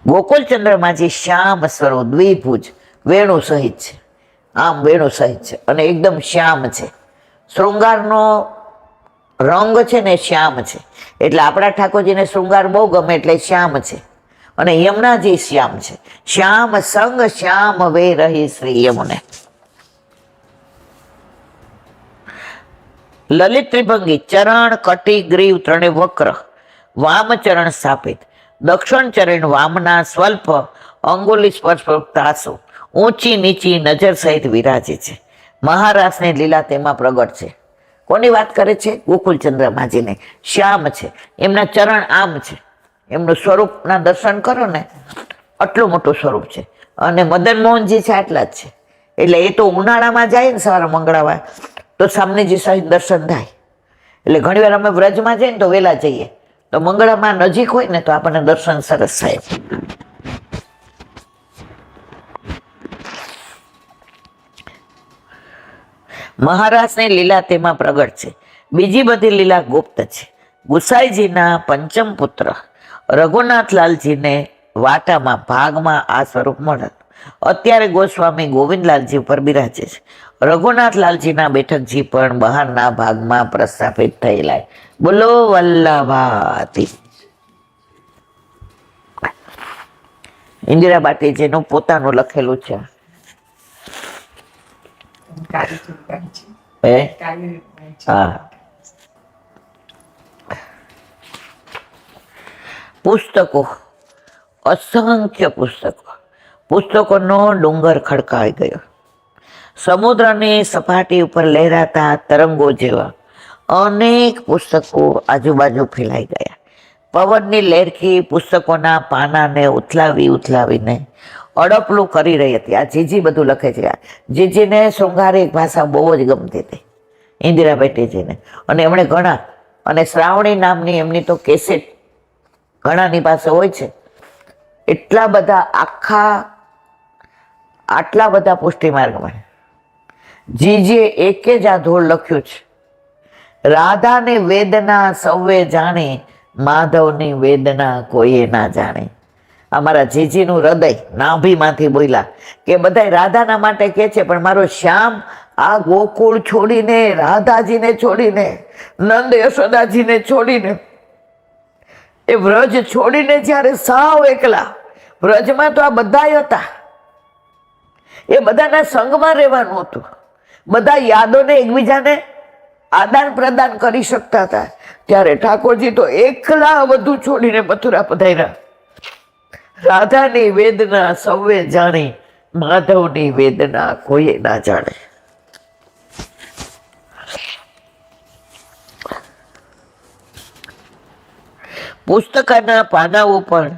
ગોકુલચંદ્ર માજી શ્યામ સ્વરૂપ દ્વિભુજ વેણુ સહિત છે, આમ વેણુ સહિત છે અને એકદમ શ્યામ છે. શૃંગારનો રંગ છે ને શ્યામ છે, એટલે આપણા ઠાકોરજીને શૃંગાર બહુ ગમે એટલે શ્યામ છે. અને યમુનાજી શ્યામ છે. શ્યામ સંગ શ્યામ વે રહી શ્રી યમુને. લલિત ત્રિભંગી ચરણ કટી ગ્રીવ ત્રણે વક્ર, વામ ચરણ સ્થાપિત, દક્ષિણ ચરણ વામના સ્વલ્પ, અંગુલી સ્પર્શ તાસુ, ઊંચી નીચી નજર સહિત વિરાજે છે. મહારાસની લીલા તેમાં પ્રગટ છે. કોની વાત કરે છે? ગોકુલચંદ્ર માજીને. શ્યામ છે, એમના ચરણ આમ છે, એમનું સ્વરૂપના દર્શન કરો ને આટલું મોટું સ્વરૂપ છે. અને મદન મોહનજી છે આટલા જ છે. એટલે એ તો ઉનાળામાં જાય ને સવારે મંગળાવાર તો સામનેજી સહિત દર્શન થાય. એટલે ઘણી વાર અમે વ્રજમાં જઈએ ને તો વહેલા જઈએ, તો મંગળામાં નજીક હોય ને તો આપણને દર્શન સરસ થાય. મહારાજની લીલા તેમાં પ્રગટ છે. બીજી બધી લીલા ગુપ્ત છે. ગુસાઈજીના પંચમ પુત્ર રઘુનાથલાલજીને વાટામાં ભાગમાં આ સ્વરૂપ મળે. અત્યારે ગોસ્વામી ગોવિંદલાલજી ઉપર બિરાજે છે. રઘુનાથલાલજીના બેઠકજી પણ બહારના ભાગમાં પ્રસ્થાપિત થયેલા. બોલો વલ્લભાતી. ઇન્દિરા બાટીજીનું પોતાનું લખેલું છે. હા, પુસ્તકો, અસંખ્ય પુસ્તકોનો ડુંગર ખડકાઈ ગયો. સમુદ્રની સપાટી ઉપર લહેરાતા તરંગો જેવા અનેક પુસ્તકો આજુબાજુ ફેલાઈ ગયા. પવનની લહેરખી પુસ્તકોના પાનાને ઉથલાવીને અડપલું કરી રહી હતી. આ જીજી બધું લખે છે. જીજીને શૃંગારિક ભાષા બહુ જ ગમતી હતી ઇન્દિરા બેટીજીને. અને એમણે ઘણા, અને શ્રાવણી નામની એમની તો કેસેટ ઘણાની પાસે હોય છે. એટલા બધા આટલા બધા પુષ્ટિમાર્ગમાં જીજીએ એકે જ આ ધોળ લખ્યું છે. રાધાની વેદના સૌએ જાણી, માધવની વેદના કોઈએ ના જાણી. અમારા જીજીનું હૃદય નાભીમાંથી બોલ્યા કે બધા રાધાના માટે કહે છે, પણ મારો શ્યામ આ ગોકુળ છોડીને, રાધાજીને છોડીને, નંદ યશોદાજીને છોડીને, એ વ્રજ છોડીને જ્યારે સાવ એકલા, વ્રજમાં તો આ બધા હતા, એ બધાના સંગમાં રહેવાનું હતું, બધા યાદોને એકબીજાને આદાન પ્રદાન કરી શકતા હતા. ત્યારે ઠાકોરજી તો એકલા બધું છોડીને મથુરા પધાર્યા. રાધાની વેદના સૌએ જાણી, માધવની વેદના કોઈએ ના જાણે. પુસ્તકના પાનાઓ પણ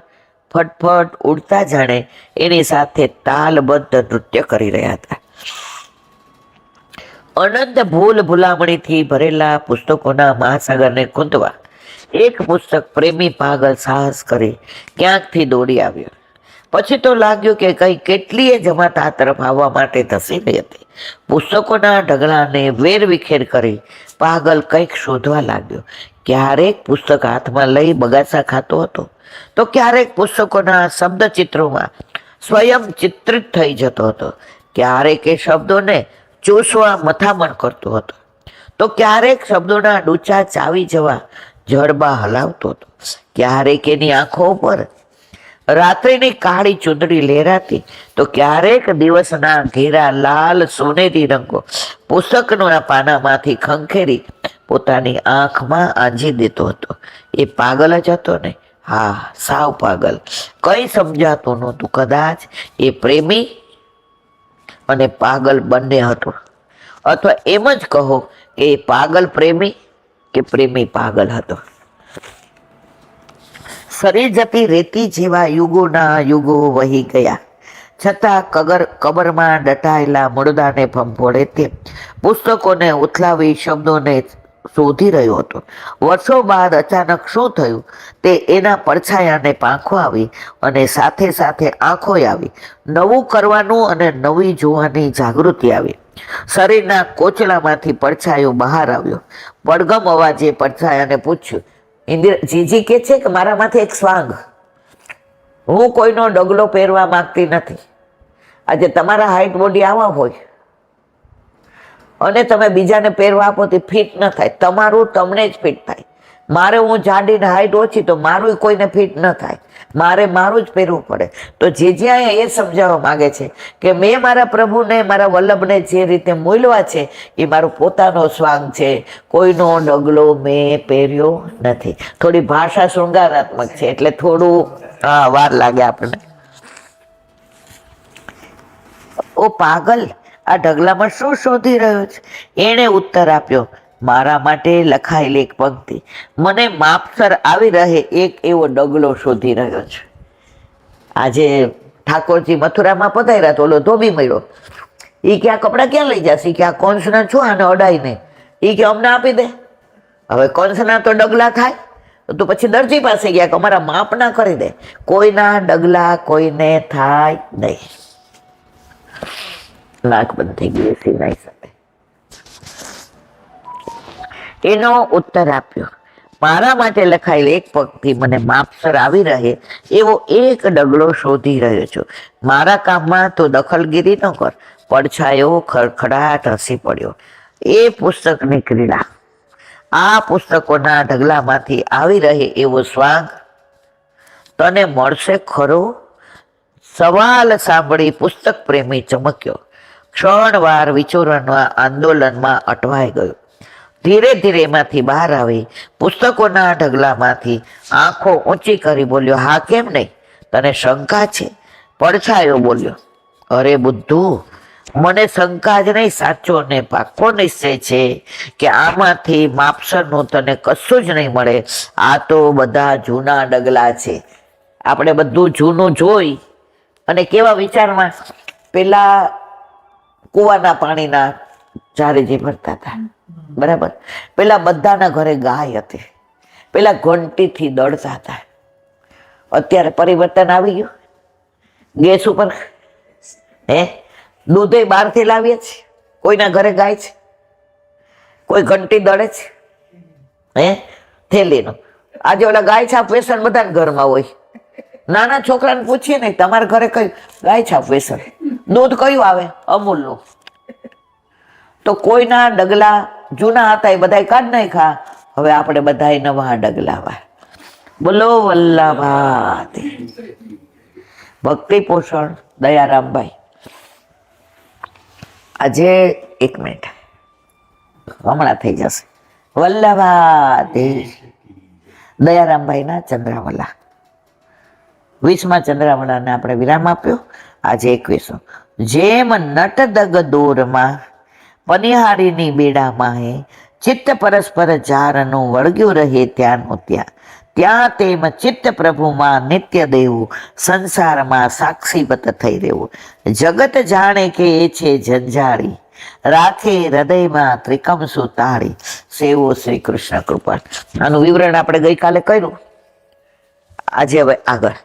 ફટફટ ઉડતા જાણે એની સાથે તાલબદ્ધ નૃત્ય કરી રહ્યા હતા. અનંત ભૂલામણીથી ભરેલા પુસ્તકોના મહાસાગરને ખૂંદવા એક પુસ્તક પ્રેમી પાગલ સાહસ કરી ક્યાંકથી દોડી આવ્યો. પછી તો લાગ્યું કે કઈ કેટલીય જમાત આ તરફ આવવા માટે ધસી ગઈ હતી. પુસ્તકોના ઢગલાને વેરવિખેર કરી પાગલ કંઈક શોધવા લાગ્યો. ક્યારેક પુસ્તક હાથમાં લઈ બગાસા ખાતો હતો, તો ક્યારેક પુસ્તકોના શબ્દ ચિત્રોમાં સ્વયં ચિત્રિત થઈ જતો હતો. ક્યારેક એ શબ્દોને ચૂસવા મથામણ કરતો હતો, તો ક્યારેક શબ્દોના ડૂચા ચાવી જવા જડબા હલાવતો હતો. ક્યારેક એની આંખો પર રાત્રિની કાળી ચૂંદડી લહેરાતી, તો ક્યારેક દિવસના ઘેરા લાલ સોનેરી રંગો પુસ્તકના પાનામાંથી ખંખેરી પોતાની આંખમાં આંજી દેતો હતો. એ પાગલ જ હતો ને? હા, સાવ પાગલ. કંઈ સમજાતું નહોતું. કદાચ એ પ્રેમી અને પાગલ બંને હતો, અથવા એમ જ કહો કે એ પાગલ પ્રેમી કે પ્રેમી પાગલ હતો. સરી જતી રેતી જેવા યુગોના યુગો વહી ગયા, છતાં કબરમાં દટાયેલા મુર્દાને ફંફોડે તે પુસ્તકોને ઉથલાવી શબ્દોને શોધી રહ્યો હતો. વર્ષો બાદ અચાનક શું થયું તે એના પડછાયાને પાંખો આવી અને સાથે સાથે આંખો આવી. નવું કરવાનું અને નવી જોવાની જાગૃતિ આવી. શરીરના કોચલામાંથી પડછાયો બહાર આવ્યો. પડઘમ અવાજે પડછાયાને પૂછ્યું, જીજી કે છે કે મારામાંથી એક સ્વાંગ. હું કોઈનો ડગલો પહેરવા માંગતી નથી. આજે તમારા હાઈટ બોડી આવા હોય અને તમે બીજાને પહેરવા આપો તે ફિટ ન થાય. તમારું તમને જ ફિટ થાય. મારે હું જાડી ને હાઈટ ઓછી તો મારું કોઈને ફિટ ન થાય. મારે મારું જ પહેરવું પડે. તો જે જ્યાં એ સમજાવવા માંગે છે કે મેં મારા પ્રભુને, મારા વલ્લભને જે રીતે મૂલવા છે એ મારો પોતાનો સ્વાંગ છે. કોઈનો ડગલો મેં પહેર્યો નથી. થોડી ભાષા શૃંગારાત્મક છે એટલે થોડું વાર લાગે આપણને. ઓ પાગલ, આ ઢગલામાં શું શોધી રહ્યો છે? એણે ઉત્તર આપ્યો, મારા માટે લખાયેલી એક પંક્તિ. મને માપસર આવી રહે એક એવો ડગલો શોધી રહ્યો છે. આજે ઠાકોરજી મથુરામાં પધાર્યા તો ઓલો ધોબી મળ્યો. એ કે આ કપડાં ક્યાં લઈ જશે? કે આ કંસના છું આને અડાઈને. એ કે અમને આપી દે. હવે કંસના તો ડગલા થાય તો પછી દરજી પાસે ગયા કે અમારા માપના કરી દે. કોઈના ડગલા કોઈને થાય નહીં. નાક બંધ થઈ ગઈ સિવાય સાથે. એનો ઉત્તર આપ્યો, મારા માટે લખાયેલી એક પંક્તિ મને માપસર આવી રહે એવો એક ડગલો શોધી રહ્યો છું. મારા કામમાં તો દખલગીરી ન કર. પડછાયો ખડખડાટ હસી પડ્યો. એ પુસ્તકની ક્રીડા. આ પુસ્તકોના ઢગલામાંથી આવી રહે એવો સ્વાંગ તને મળશે ખરો? સવાલ સાંભળી પુસ્તક પ્રેમી ચમક્યો. ક્ષણવાર વિચોરણના આંદોલનમાં અટવાઈ ગયો. ધીરે ધીરે એમાંથી બહાર આવી પુસ્તકોના ઢગલામાંથી આંખો ઊંચી કરી બોલ્યો, હા કેમ નહીં? તને શંકા છે? પડછાયો બોલ્યો, અરે બુદ્ધુ, મને શંકા જ નહીં, સાચો ને પાક્કો નિશ્ચય છે કે આમાંથી માપસરનું તને કશું જ નહીં મળે. આ તો બધા જૂના ડગલા છે. આપણે બધું જૂનું જોઈ અને કેવા વિચારમાં પેલા કૂવાના પાણીના જારે જે ભરતા હતા, બરાબર. પેલા બધાના ઘરે ગાય હતી. પેલા ઘંટીથી દળતા હતા. અત્યારે પરિવર્તન આવી ગયું. ગેસ ઉપર દૂધે બહારથી લાવીએ છીએ. કોઈના ઘરે ગાય છે? કોઈ ઘંટી દળે છે? થેલીનું. આજે ઓલા ગાય છાપ વેસણ બધા ઘરમાં હોય. નાના છોકરાને પૂછીએ ને તમારા ઘરે કયું ગાય છાપ વેસણ, દૂધ કયું આવે? અમૂલનું. તો કોઈના ડગલા જૂના હતા એ બધા કાઢ નાખ્યા. હવે આપણે બધા નવા ડગલાવા. બોલો વલ્લભા. ભક્તિ પોષણ દયારામભાઈ. આજે એક મિનિટ હમણાં થઈ જશે. વલ્લભા દયારામભાઈના ચંદ્રાવલા. 20મા ચંદ્રાવલાને આપણે વિરામ આપ્યો. આજે 21. જેમ નટદગ દોરમાં પનિહારીની બેડામાં ચિત્ત પરસ્પર જારનું વળગ્યું રહે ત્યાંનું ત્યાં. ત્યાં તેમ ચિત્ત પ્રભુમાં નિત્ય દેવું, સંસારમાં સાક્ષીવત થઈ રહેવું. જગત જાણે કે એ છે જંજાળી, રાખે હૃદયમાં ત્રિકમ સુતાળી. સેવો શ્રી કૃષ્ણ કૃપા. આનું વિવરણ આપણે ગઈકાલે કર્યું. આજે હવે આગળ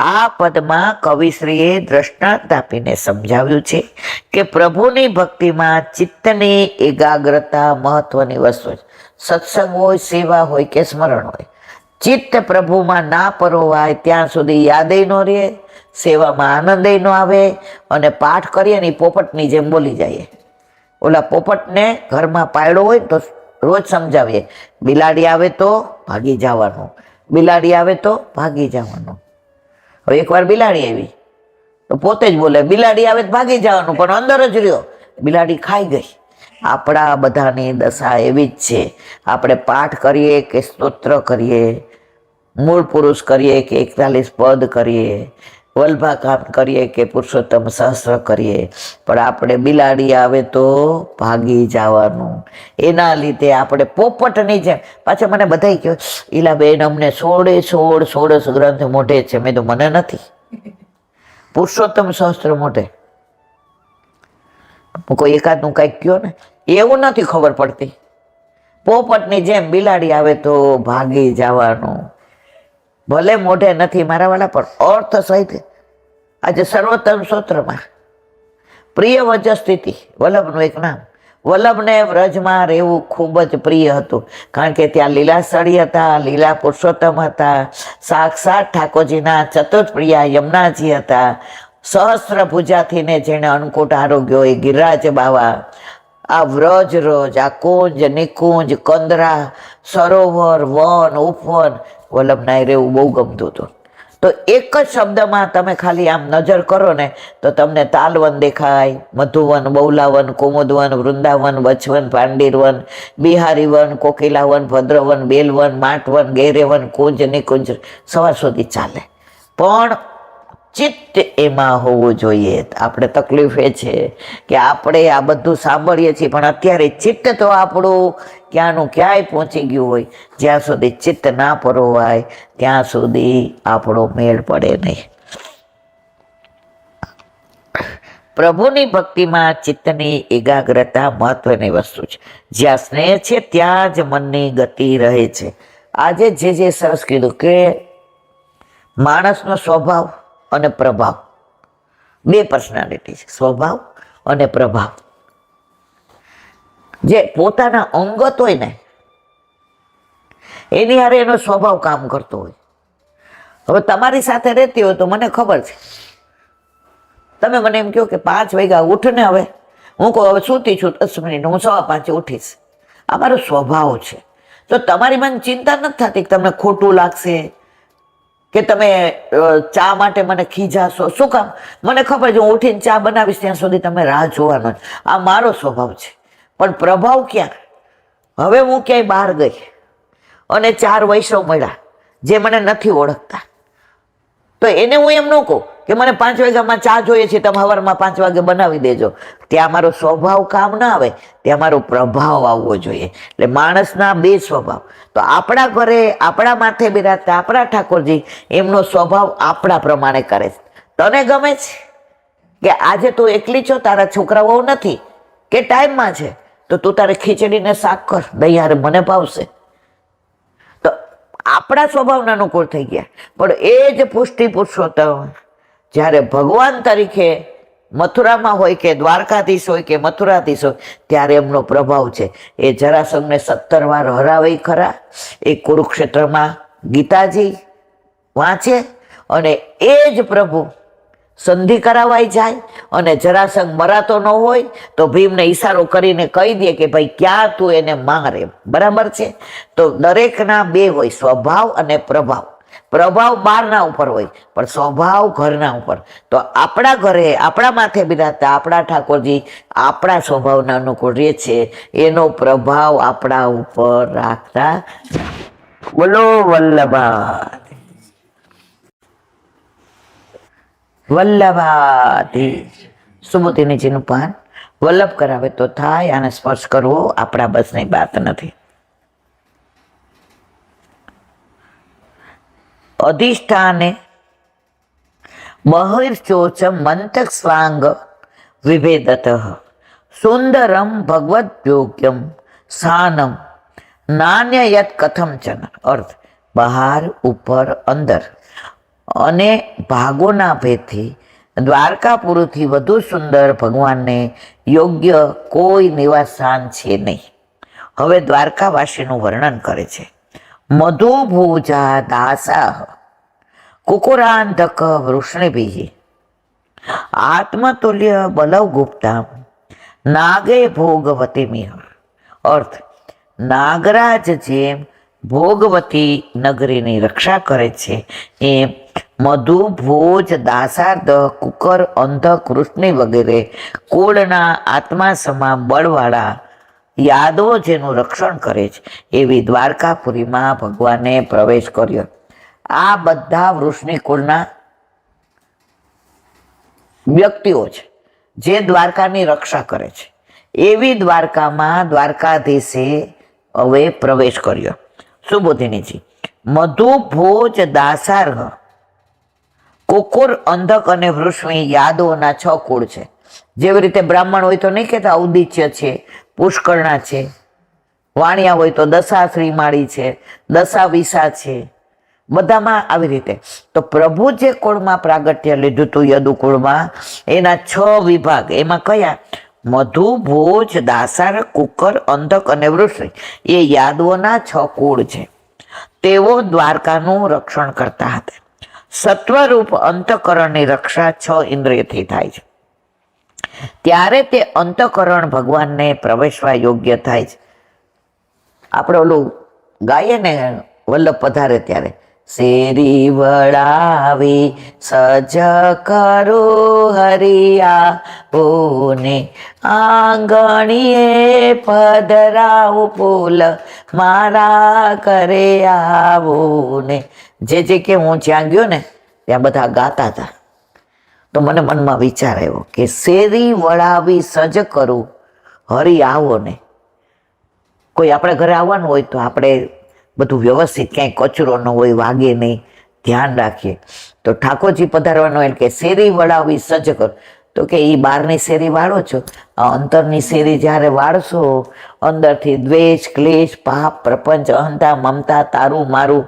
આ પદમાં કવિશ્રીએ દ્રષ્ટાંત આપીને સમજાવ્યું છે કે પ્રભુની ભક્તિમાં ચિત્તની એકાગ્રતા મહત્વની વસ્તુ છે. સત્સંગ હોય, સેવા હોય કે સ્મરણ હોય, ચિત્ત પ્રભુમાં ના પરોવાય ત્યાં સુધી યાદે ન રહે, સેવામાં આનંદે ન આવે અને પાઠ કરીએ ને પોપટની જેમ બોલી જાય. ઓલા પોપટને ઘરમાં પાયડો હોય તો રોજ સમજાવીએ, બિલાડી આવે તો ભાગી જવાનું, બિલાડી આવે તો ભાગી જવાનું. હવે એકવાર બિલાડી આવી તો પોતે જ બોલે, બિલાડી આવે તો ભાગી જવાનું, પણ અંદર જ રહ્યો. બિલાડી ખાઈ ગઈ. આપણા બધાની દશા એવી જ છે. આપણે પાઠ કરીએ કે સ્તોત્ર કરીએ, મૂળ પુરુષ કરીએ કે 41 પદ કરીએ, વલ્લભા કામ કરીએ કે પુરુષોત્તમ સહસ્ત્ર કરીએ, પણ આપણે બિલાડી આવે તો ભાગી જવાનું. એના લીધે આપણે પોપટની જેમ. પાછા મને બધાય કહ્યું, ઈલાબેન અમને 16 ગ્રંથ મોઢે છે. મેં તો મને નથી. પુરુષોત્તમ સહસ્ત્ર મોઢે. કોઈ એકાદનું કંઈક કહ્યો ને, એવું નથી ખબર પડતી. પોપટની જેમ બિલાડી આવે તો ભાગી જવાનું. ભલે મોઢે નથી મારા વાળા, પણ અર્થ સહિત આજે સર્વોત્તમ સ્તોત્રમાં પ્રિય વચ સ્થિતિ વલ્લભનું એક નામ. વલ્લભને વ્રજમાં રહેવું ખૂબ જ પ્રિય હતું, કારણ કે ત્યાં લીલા સળી હતા, લીલા પુરુષોત્તમ હતા, સાક્ષાત ઠાકોરજીના ચતુર્પ્રિયા યમુનાજી હતા, સહસ્ત્ર પૂજાથી ને જેને અન્નકૂટ આરોગ્ય હોય ગિરિરાજ બાવા. આ વ્રજ રજ, આ કુંજ નિકુંજ, કંદરા, સરોવર, વન ઉપવન, વલ્લભના રહેવું બહુ ગમતું હતું. તો એક જ શબ્દમાં તમે ખાલી આમ નજર કરો ને તો તમને તાલવન દેખાય, મધુવન, બૌલાવન, કુમુદવન, વૃંદાવન, વચવન, પાંડીરવન, બિહારીવન, કોકિલાવન, ભદ્રવન, બેલવન, માટવન, ગેરેવન, કુંજ નિકુંજ સવાર સુધી ચાલે. પણ ચિત્ત એમાં હોવું જોઈએ. આપણે તકલીફ એ છે કે આપણે આ બધું સાંભળીએ છીએ પણ અત્યારે ચિત્ત તો આપણું ક્યાંનું ક્યાંય પહોંચી ગયું હોય. જ્યાં સુધી ચિત્ત ના પરોવાય ત્યાં સુધી આપણો મેળ પડે નહીં. પ્રભુની ભક્તિમાં ચિત્તની એકાગ્રતા મહત્વની વસ્તુ છે. જ્યાં સ્નેહ છે ત્યાં જ મનની ગતિ રહે છે. આજે જે સરસ કીધું કે માણસનો સ્વભાવ અને પ્રભાવ, બે પર્સનાલિટી છે, સ્વભાવ અને પ્રભાવ. જે પોતાના અંગત હોય ને એની હારે એનો સ્વભાવ કામ કરતો હોય. હવે તમારી સાથે રહેતી હોય તો મને ખબર છે, તમે મને એમ કહો કે 5 વાગ્યા ઉઠ ને, હવે હું કહું હવે સૂતી છું 10 મિનિટ, હું 5:15 ઉઠીશ. આ મારો સ્વભાવ છે. તો તમારી મને ચિંતા નથી થતી કે તમને ખોટું લાગશે કે તમે ચા માટે મને ખીજાશો. શું કામ? મને ખબર છે હું ઉઠીને ચા બનાવીશ ત્યાં સુધી તમે રાહ જોવાનો. આ મારો સ્વભાવ છે. પણ પ્રભાવ ક્યાં? હવે હું ક્યાંય બહાર ગઈ અને 4 વૈષ્ણવ મળ્યા જે મને નથી ઓળખતા, તો એને હું એમ ન કહું કે મને 5 વાગ્યામાં ચા જોઈએ છે, તમે સવારમાં 5 વાગે બનાવી દેજો. ત્યાં મારો સ્વભાવ કામ ના આવે, ત્યાં મારો પ્રભાવ આવવો જોઈએ. એટલે માણસના બે સ્વભાવ. તો આપણા ઘરે આપણા માથે બિરાજતા આપણા ઠાકોરજી એમનો સ્વભાવ આપણા પ્રમાણે કરે છે. તને ગમે છે કે આજે તું એકલી છો, તારા છોકરાઓ નથી કે ટાઈમમાં છે, તો તું તારે ખીચડીને શાક કર, દહીં હારે મને ભાવશે. તો આપણા સ્વભાવના અનુકૂળ થઈ ગયા. પણ એ જ પુષ્ટિ પુરુષોત્તમ જ્યારે ભગવાન તરીકે મથુરામાં હોય કે દ્વારકાધીશ હોય કે મથુરાધીશ હોય ત્યારે એમનો પ્રભાવ છે. એ જરાસંઘને 17 વાર હરાવે ખરા. એ કુરુક્ષેત્રમાં ગીતાજી વાંચે અને એ જ પ્રભુ સંધિ કરાવાઈ જાય અને જરાસંઘ મરાતો ન હોય તો ભીમને ઈશારો કરીને કહી દે કે ભાઈ ક્યાં તું એને મારે. બરાબર છે? તો દરેકના બે હોય, સ્વભાવ અને પ્રભાવ. પ્રભાવ બહારના ઉપર હોય પણ સ્વભાવ ઘરના ઉપર. તો આપણા ઘરે આપણા માથે બિરાજતા આપણા ઠાકોરજી આપણા સ્વભાવના અનુકૂળ રહે છે, એનો પ્રભાવ આપણા ઉપર રાખતા. બોલો વલ્લભા વલ્લભાથી સુમતિનીજીનું પાન વલ્લભ કરાવે તો થાય. આને સ્પર્શ કરવો આપણા બસની વાત નથી. અધિષ્ઠાને બહિર્ચોચ મંતક સ્વાંગ વિભેદત સુંદરમ ભગવદ્યોગ્યમ સ્થાનમ નાન્યયત કથમચન. અર્થ બહાર, ઉપર, અંદર અને ભાગોના ભેદથી દ્વારકાપુરથી વધુ સુંદર ભગવાનને યોગ્ય કોઈ નિવાસ સ્થાન છે નહીં. હવે દ્વારકાવાસીનું વર્ણન કરે છે. મધુભુજા દાસા કુકુરાંધક વૃષ્ણિભિ આત્મતુલ્ય બલવગુપ્તા નાગે ભોગવતી. અર્થ નાગરાજ જેમ ભોગવતી નગરીની રક્ષા કરે છે એમ મધુ ભોજ દાસાર્ધ કુકર અંધ કૃષ્ણ વગેરે કુળના આત્મા સમા બળવાળા યાદવો જેનું રક્ષણ કરે છે એવી દ્વારકાપુરીમાં ભગવાને પ્રવેશ કર્યો. આ બધા વૃષ્ણિ કુળના વ્યક્તિઓ છે જે દ્વારકાની રક્ષા કરે છે. એવી દ્વારકામાં દ્વારકાધીશે હવે પ્રવેશ કર્યો. સુબોધિનીજી, મધુ ભોજ દાસાર્હ કુકુર અંધક અને વૃષ્ણિ યાદવોના 6 કુળ છે. જેવી રીતે બ્રાહ્મણ હોય તો નહીં કહેતા ઔદિત્ય છે, પુષ્કરણા છે, વાણિયા હોય તો દશા શ્રીમાળી છે, દશા વિસા છે, બધામાં આવી રીતે. તો પ્રભુ જે કુળમાં પ્રાગટ્ય લીધું હતું યદુકુળમાં, એના 6 વિભાગ, એમાં કયા? મધુ, ભોજ, દાસાર, કુકર, અંધક અને વૃષિ, એ યાદવોના 6 કુળ છે. તેઓ દ્વારકાનું રક્ષણ કરતા હતા. સત્વરૂપ અંતઃકરણની રક્ષા 6 ઇન્દ્રિયથી થાય છે. ત્યારે તે અંતઃકરણ ભગવાનને પ્રવેશવા યોગ્ય થાય છે. આપણે ઓલું ગાઈએ ને વલ્લભ પધારે ત્યારે, શેરી વળાવી સજ કરો હરિયા ઓને, આંગણીએ પધરાવું ફૂલ મારા કરે આવો ને. જે કે હું જ્યાં ગયો ને ત્યાં બધા ગાતા હતા. તો મને મનમાં વિચાર આવ્યો કે શેરી વળાવી સજ કરું હરી આવો ને. કોઈ આપણે ઘરે આવવાનું હોય તો આપણે બધું વ્યવસ્થિત, ક્યાંય કચરો ન હોય, વાગે નહીં, ધ્યાન રાખીએ. તો ઠાકોરજી પધારવાનો એટલે કે શેરી વળાવી સજ કરો. તો કે એ બહારની શેરી વાળો છો, આ અંતરની શેરી જ્યારે વાળશો, અંદરથી દ્વેષ, ક્લેશ, પાપ, પ્રપંચ, અહંતા, મમતા, તારું મારું,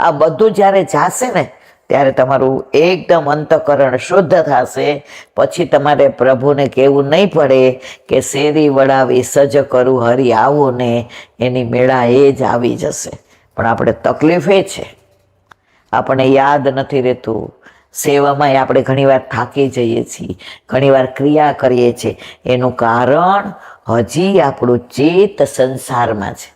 આ બધું જ્યારે જાશે ને ત્યારે તમારું એકદમ અંતઃકરણ શુદ્ધ થશે. પછી તમારે પ્રભુને કહેવું નહીં પડે કે શેરી વળાવી સજ કરું હરી આવો ને, એની મેળા એ જ આવી જશે. પણ આપણે તકલીફ એ છે, આપણને યાદ નથી રહેતું. સેવામાં આપણે ઘણીવાર થાકી જઈએ છીએ, ઘણીવાર ક્રિયા કરીએ છીએ. એનું કારણ હજી આપણું ચિત્ત સંસારમાં છે.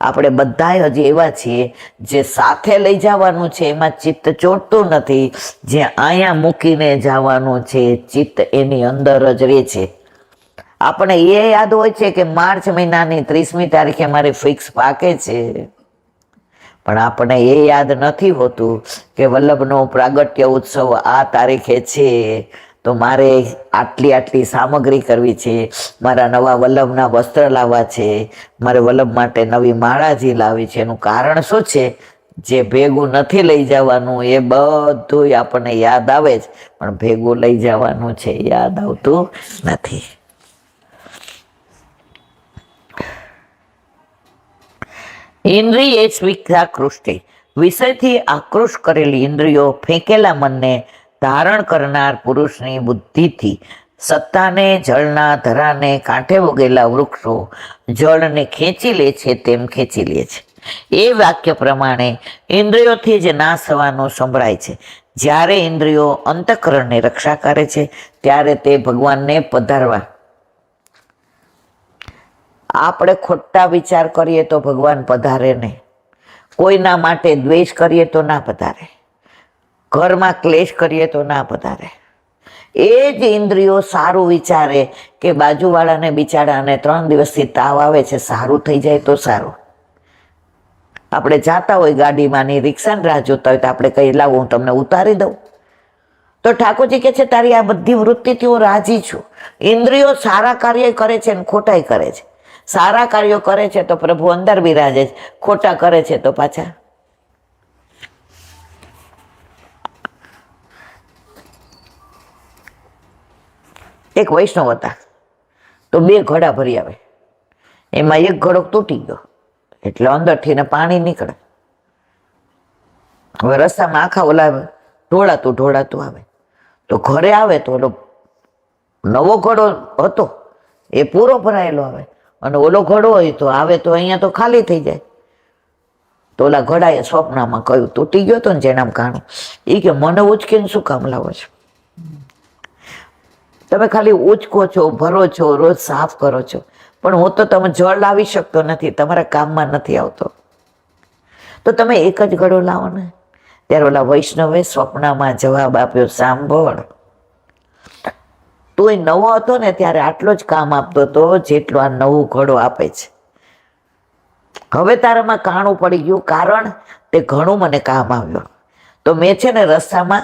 આપણે બધા હજી એવા છીએ જે સાથે લઈ જવાનું છે એમાં ચિત્ત ચોટતું નથી. જે અહીંયા મૂકીને જવાનું છે ચિત્ત એની અંદર જ રહે છે. આપણે એ યાદ હોય છે કે માર્ચ મહિનાની 30મી તારીખે મારે ફિક્સ પાકે છે, પણ આપણે એ યાદ નથી હોતું કે વલ્લભનો પ્રાગટ્ય ઉત્સવ આ તારીખે છે, તો મારે આટલી સામગ્રી કરવી છે, મારા નવા વલ્લભના વસ્ત્ર લાવવા છે, મારે વલ્લભ માટે નવી માળાજી લાવી છે. એનું કારણ શું છે? જે ભેગું નથી લઈ જવાનું એ બધું આપણને યાદ આવે છે, પણ ભેગું લઈ જવાનું છે યાદ આવતું નથી. ઇન્દ્રિય સ્વીકાકૃષ્ટિ, વિષયથી આકૃષ્ટ કરેલી ઇન્દ્રિયો ફેંકેલા મનને ધારણ કરનાર પુરુષની બુદ્ધિથી સત્તાને, જળના ધરાને, કાંઠે ઉગેલા વૃક્ષો જળને ખેંચી લે છે તેમ ખેંચી લે છે. એ વાક્ય પ્રમાણે ઇન્દ્રિયોથી જ નાશ થવાનું સંભળાય છે. જ્યારે ઇન્દ્રિયો અંતઃકરણની રક્ષા કરે છે ત્યારે તે ભગવાનને પધારવા. આપણે ખોટા વિચાર કરીએ તો ભગવાન પધારે નહીં. કોઈના માટે દ્વેષ કરીએ તો ના પધારે, ઘરમાં ક્લેશ કરીએ તો ના પધારે. એ જ ઇન્દ્રિયો સારું વિચારે કે બાજુવાળાને બિચારાને 3 દિવસથી તાવ આવે છે, સારું થઈ જાય તો સારું. આપણે જાતા હોય ગાડીમાં ની રિક્ષાની રાહ જોતા હોય તો આપણે કહીએ લાવો હું તમને ઉતારી દઉં. તો ઠાકોરજી કહે છે તારી આ બધી વૃત્તિથી હું રાજી છું. ઇન્દ્રિયો સારા કાર્ય કરે છે અને ખોટાઈ કરે છે. સારા કાર્યો કરે છે તો પ્રભુ અંદર બિરાજે છે, ખોટા કરે છે તો પાછા. એક વૈષ્ણવ હતા તો 2 ઘડા ભરી આવે, એમાં એક ઘડો તૂટી ગયો એટલે અંદરથી ને પાણી નીકળે. હવે રસ્તામાં આખા ઓલા ઢોળાતું આવે તો ઘરે આવે તો ઓલો નવો ઘડો હતો એ પૂરો ભરાયેલો આવે, અને ઓલો ઘડો હોય તો આવે તો અહીંયા તો ખાલી થઈ જાય. તો ઓલા ઘડાએ સ્વપ્નમાં કહ્યું, તૂટી ગયો તો ને જેનામ કાણું, એ કે મને ઉચકીને શું કામ લાવો છો? તમે ખાલી ઉચકો છો, ભરો છો, રોજ સાફ કરો છો, પણ હું તો તમે જળ લાવી શકતો નથી, તમારા કામમાં નથી આવતો. તો તમે એક જ ઘડો લાવો ને. ત્યારે ઓલા વૈષ્ણવે સ્વપ્નમાં જવાબ આપ્યો, સાંભળ, તું નવો હતો ને ત્યારે આટલો જ કામ આપતો હતો જેટલો આ નવું ઘડો આપે છે. હવે તારામાં કાણું પડી ગયું, કારણ તે ઘણું મને કામ આવ્યો. તો મેં છે ને રસ્તામાં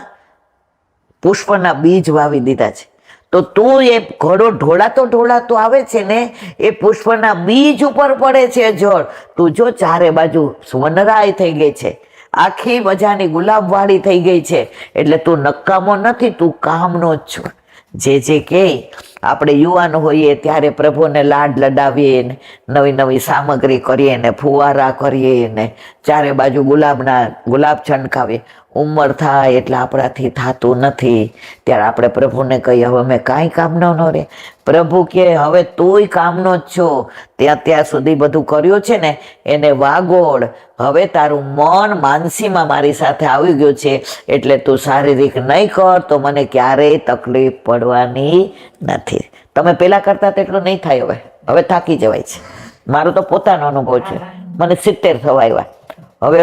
પુષ્પના બીજ વાવી દીધા છે. તો તું એ ઘડો ઢોળાતો આવે છે ને, એ પુષ્પના બીજ ઉપર પડે છે જળ. તું જો ચારે બાજુ વનરાય થઈ ગઈ છે, આખી મજાની ગુલાબવાળી થઈ ગઈ છે. એટલે તું નકામો નથી, તું કામનો જ છો. જે કહે આપણે યુવાન હોઈએ ત્યારે પ્રભુને લાડ લડાવીએ ને નવી નવી સામગ્રી કરીએ ને ફુવારા કરીએ ને ચારે બાજુ ગુલાબ છંટકાવીએ. ઉંમર થાય એટલે આપણાથી થતું નથી ત્યારે આપણે પ્રભુને કહીએ હવે મેં કાંઈ કામનો ન રહે. પ્રભુ કે હવે તુંય કામનો જ છો, ત્યાં સુધી બધું કર્યું છે ને એને વાગોળ. હવે તારું મન માનસીમાં મારી સાથે આવી ગયું છે એટલે તું શારીરિક નહીં કર તો મને ક્યારેય તકલીફ પડવાની નથી. તમે પેલા કરતા તેટલું નહીં થાય. હવે થાકી જવાય છે. મારો તો પોતાનો અનુભવ છે. મને 70 થવા આવ્યા. હવે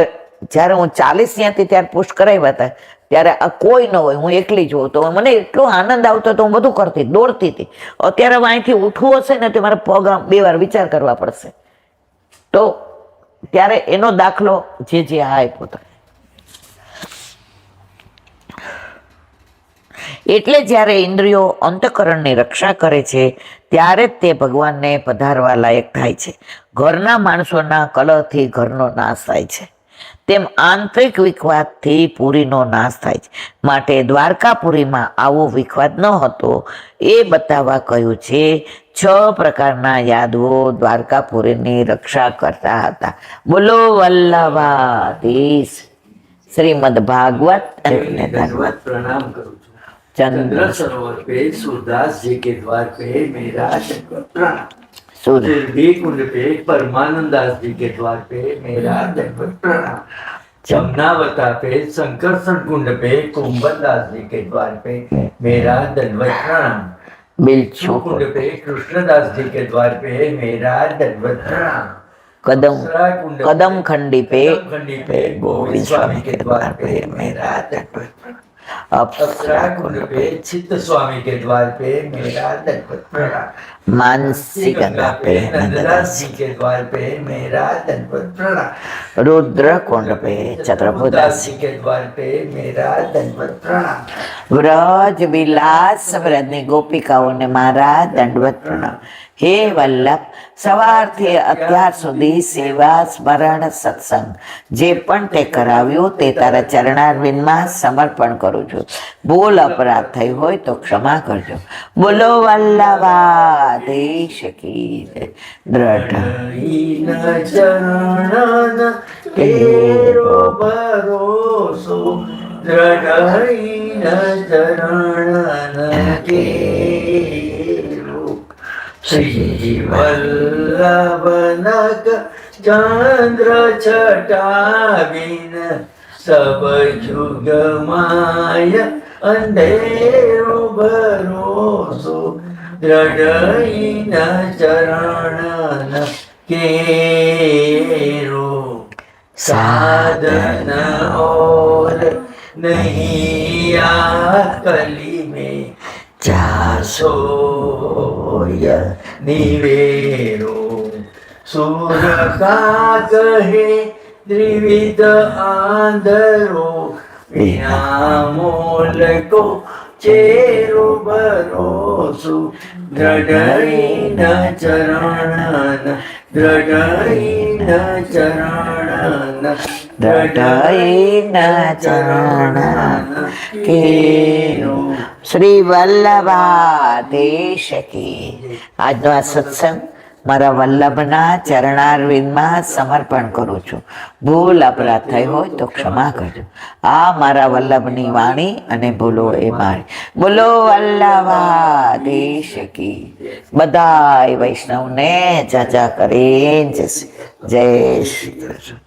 જ્યારે હું 40 ત્યાંથી ત્યારે પુશ કરાવ્યા હતા ત્યારે આ કોઈ ન હોય, હું એકલી જ હોઉં તો મને એટલો આનંદ આવતો તો હું બધું કરતી, દોડતી હતી. અત્યારે અહીંથી ઉઠવું હશે ને તો મારે પગ 2 વાર વિચાર કરવા પડશે. તો ત્યારે એનો દાખલો જે આપ્યો હતો. એટલે જ્યારે ઇન્દ્રિયો અંતઃકરણની રક્ષા કરે છે ત્યારે જ તે ભગવાનને પધારવા લાયક થાય છે. ઘરના માણસોના કલહથી ઘરનો નાશ થાય છે, તેમ આંતરિક વિખવાદથી પુરીનો નાશ થાય છે. માટે દ્વારકાપુરીમાં આવો વિખવાદ ન હતો એ બતાવવા કહ્યું છે. 6 પ્રકારના યાદવો દ્વારકાપુરીની રક્ષા કરતા હતા. બોલો વલ્લભાધીશ. શ્રીમદ ભાગવત दंडवत प्रणाम करूँ चंद्र सरोवर पे सूरदास जी के द्वार पे मेरा दंडवत प्रणाम. सुरभि कुंड पे परमानंद दास जी के द्वार पे मेरा दंडवत प्रणाम. जमुनावता पे संकर्षण कुंड पे कुंभन दास जी के द्वार पे मेरा दंडवत प्रणाम. बिल्छू कुंड पे कृष्णदास जी के द्वार पे मेरा दंडवत प्रणाम. कदम खंडी पे गोविंद स्वामी के द्वार पे मेरा दंडवत प्रणाम. अप्सरा कुंड पे चित्त स्वामी के द्वार पे मेरा दंडवत प्रणाम. मानसी गंगा पे नंददास जी के द्वार पे मेरा दंडवत प्रणाम. रुद्र कुंड पे चतुर्भुदास जी के द्वार पे मेरा दंडवत प्रणाम. व्रज विलास व्रजनी गोपिकाओं ने मारा दंडवत प्रणाम. हे वल्लभ, સવારથી અત્યાર સુધી સેવા સ્મરણ સત્સંગ જે પણ તે કરાવ્યું તે તારા ચરણારવિંદમાં સમર્પણ કરું છું. બોલ અપરાધ થઈ હોય તો ક્ષમા કરજો. બોલો વલ્લભાધીશ કી જય. દ્રઢ ચરણ કેરો ભરોસો દ્રઢ ચરણ કેરો શ્રી વલ્લભનક ચંદ્ર છટાવીન સબ જુગ માય અંધેરો ભરોસો દ્રઢ ચરણ કેરો साधन और नहीं आ कली में जासोय निवेरो सूर का कहे त्रिविध आंधरो बिना मोल को चेरो भरोसो दृढ़ चरण दृढ़ चरण દઢઈના ચરણ કેરો. શ્રી વલ્લભાધીશ કી. આજનો આ સત્સંગ મારા વલ્લભના ચરણારવિંદમાં સમર્પણ કરું છું. ભૂલ અપરાધ થઈ હોય તો ક્ષમા કરજો. આ મારા વલ્લભની વાણી અને ભૂલો એ મારી. બોલો વલ્લભાધીશ કી. બધાય વૈષ્ણવને જાજા કરીને જય શ્રી કૃષ્ણ.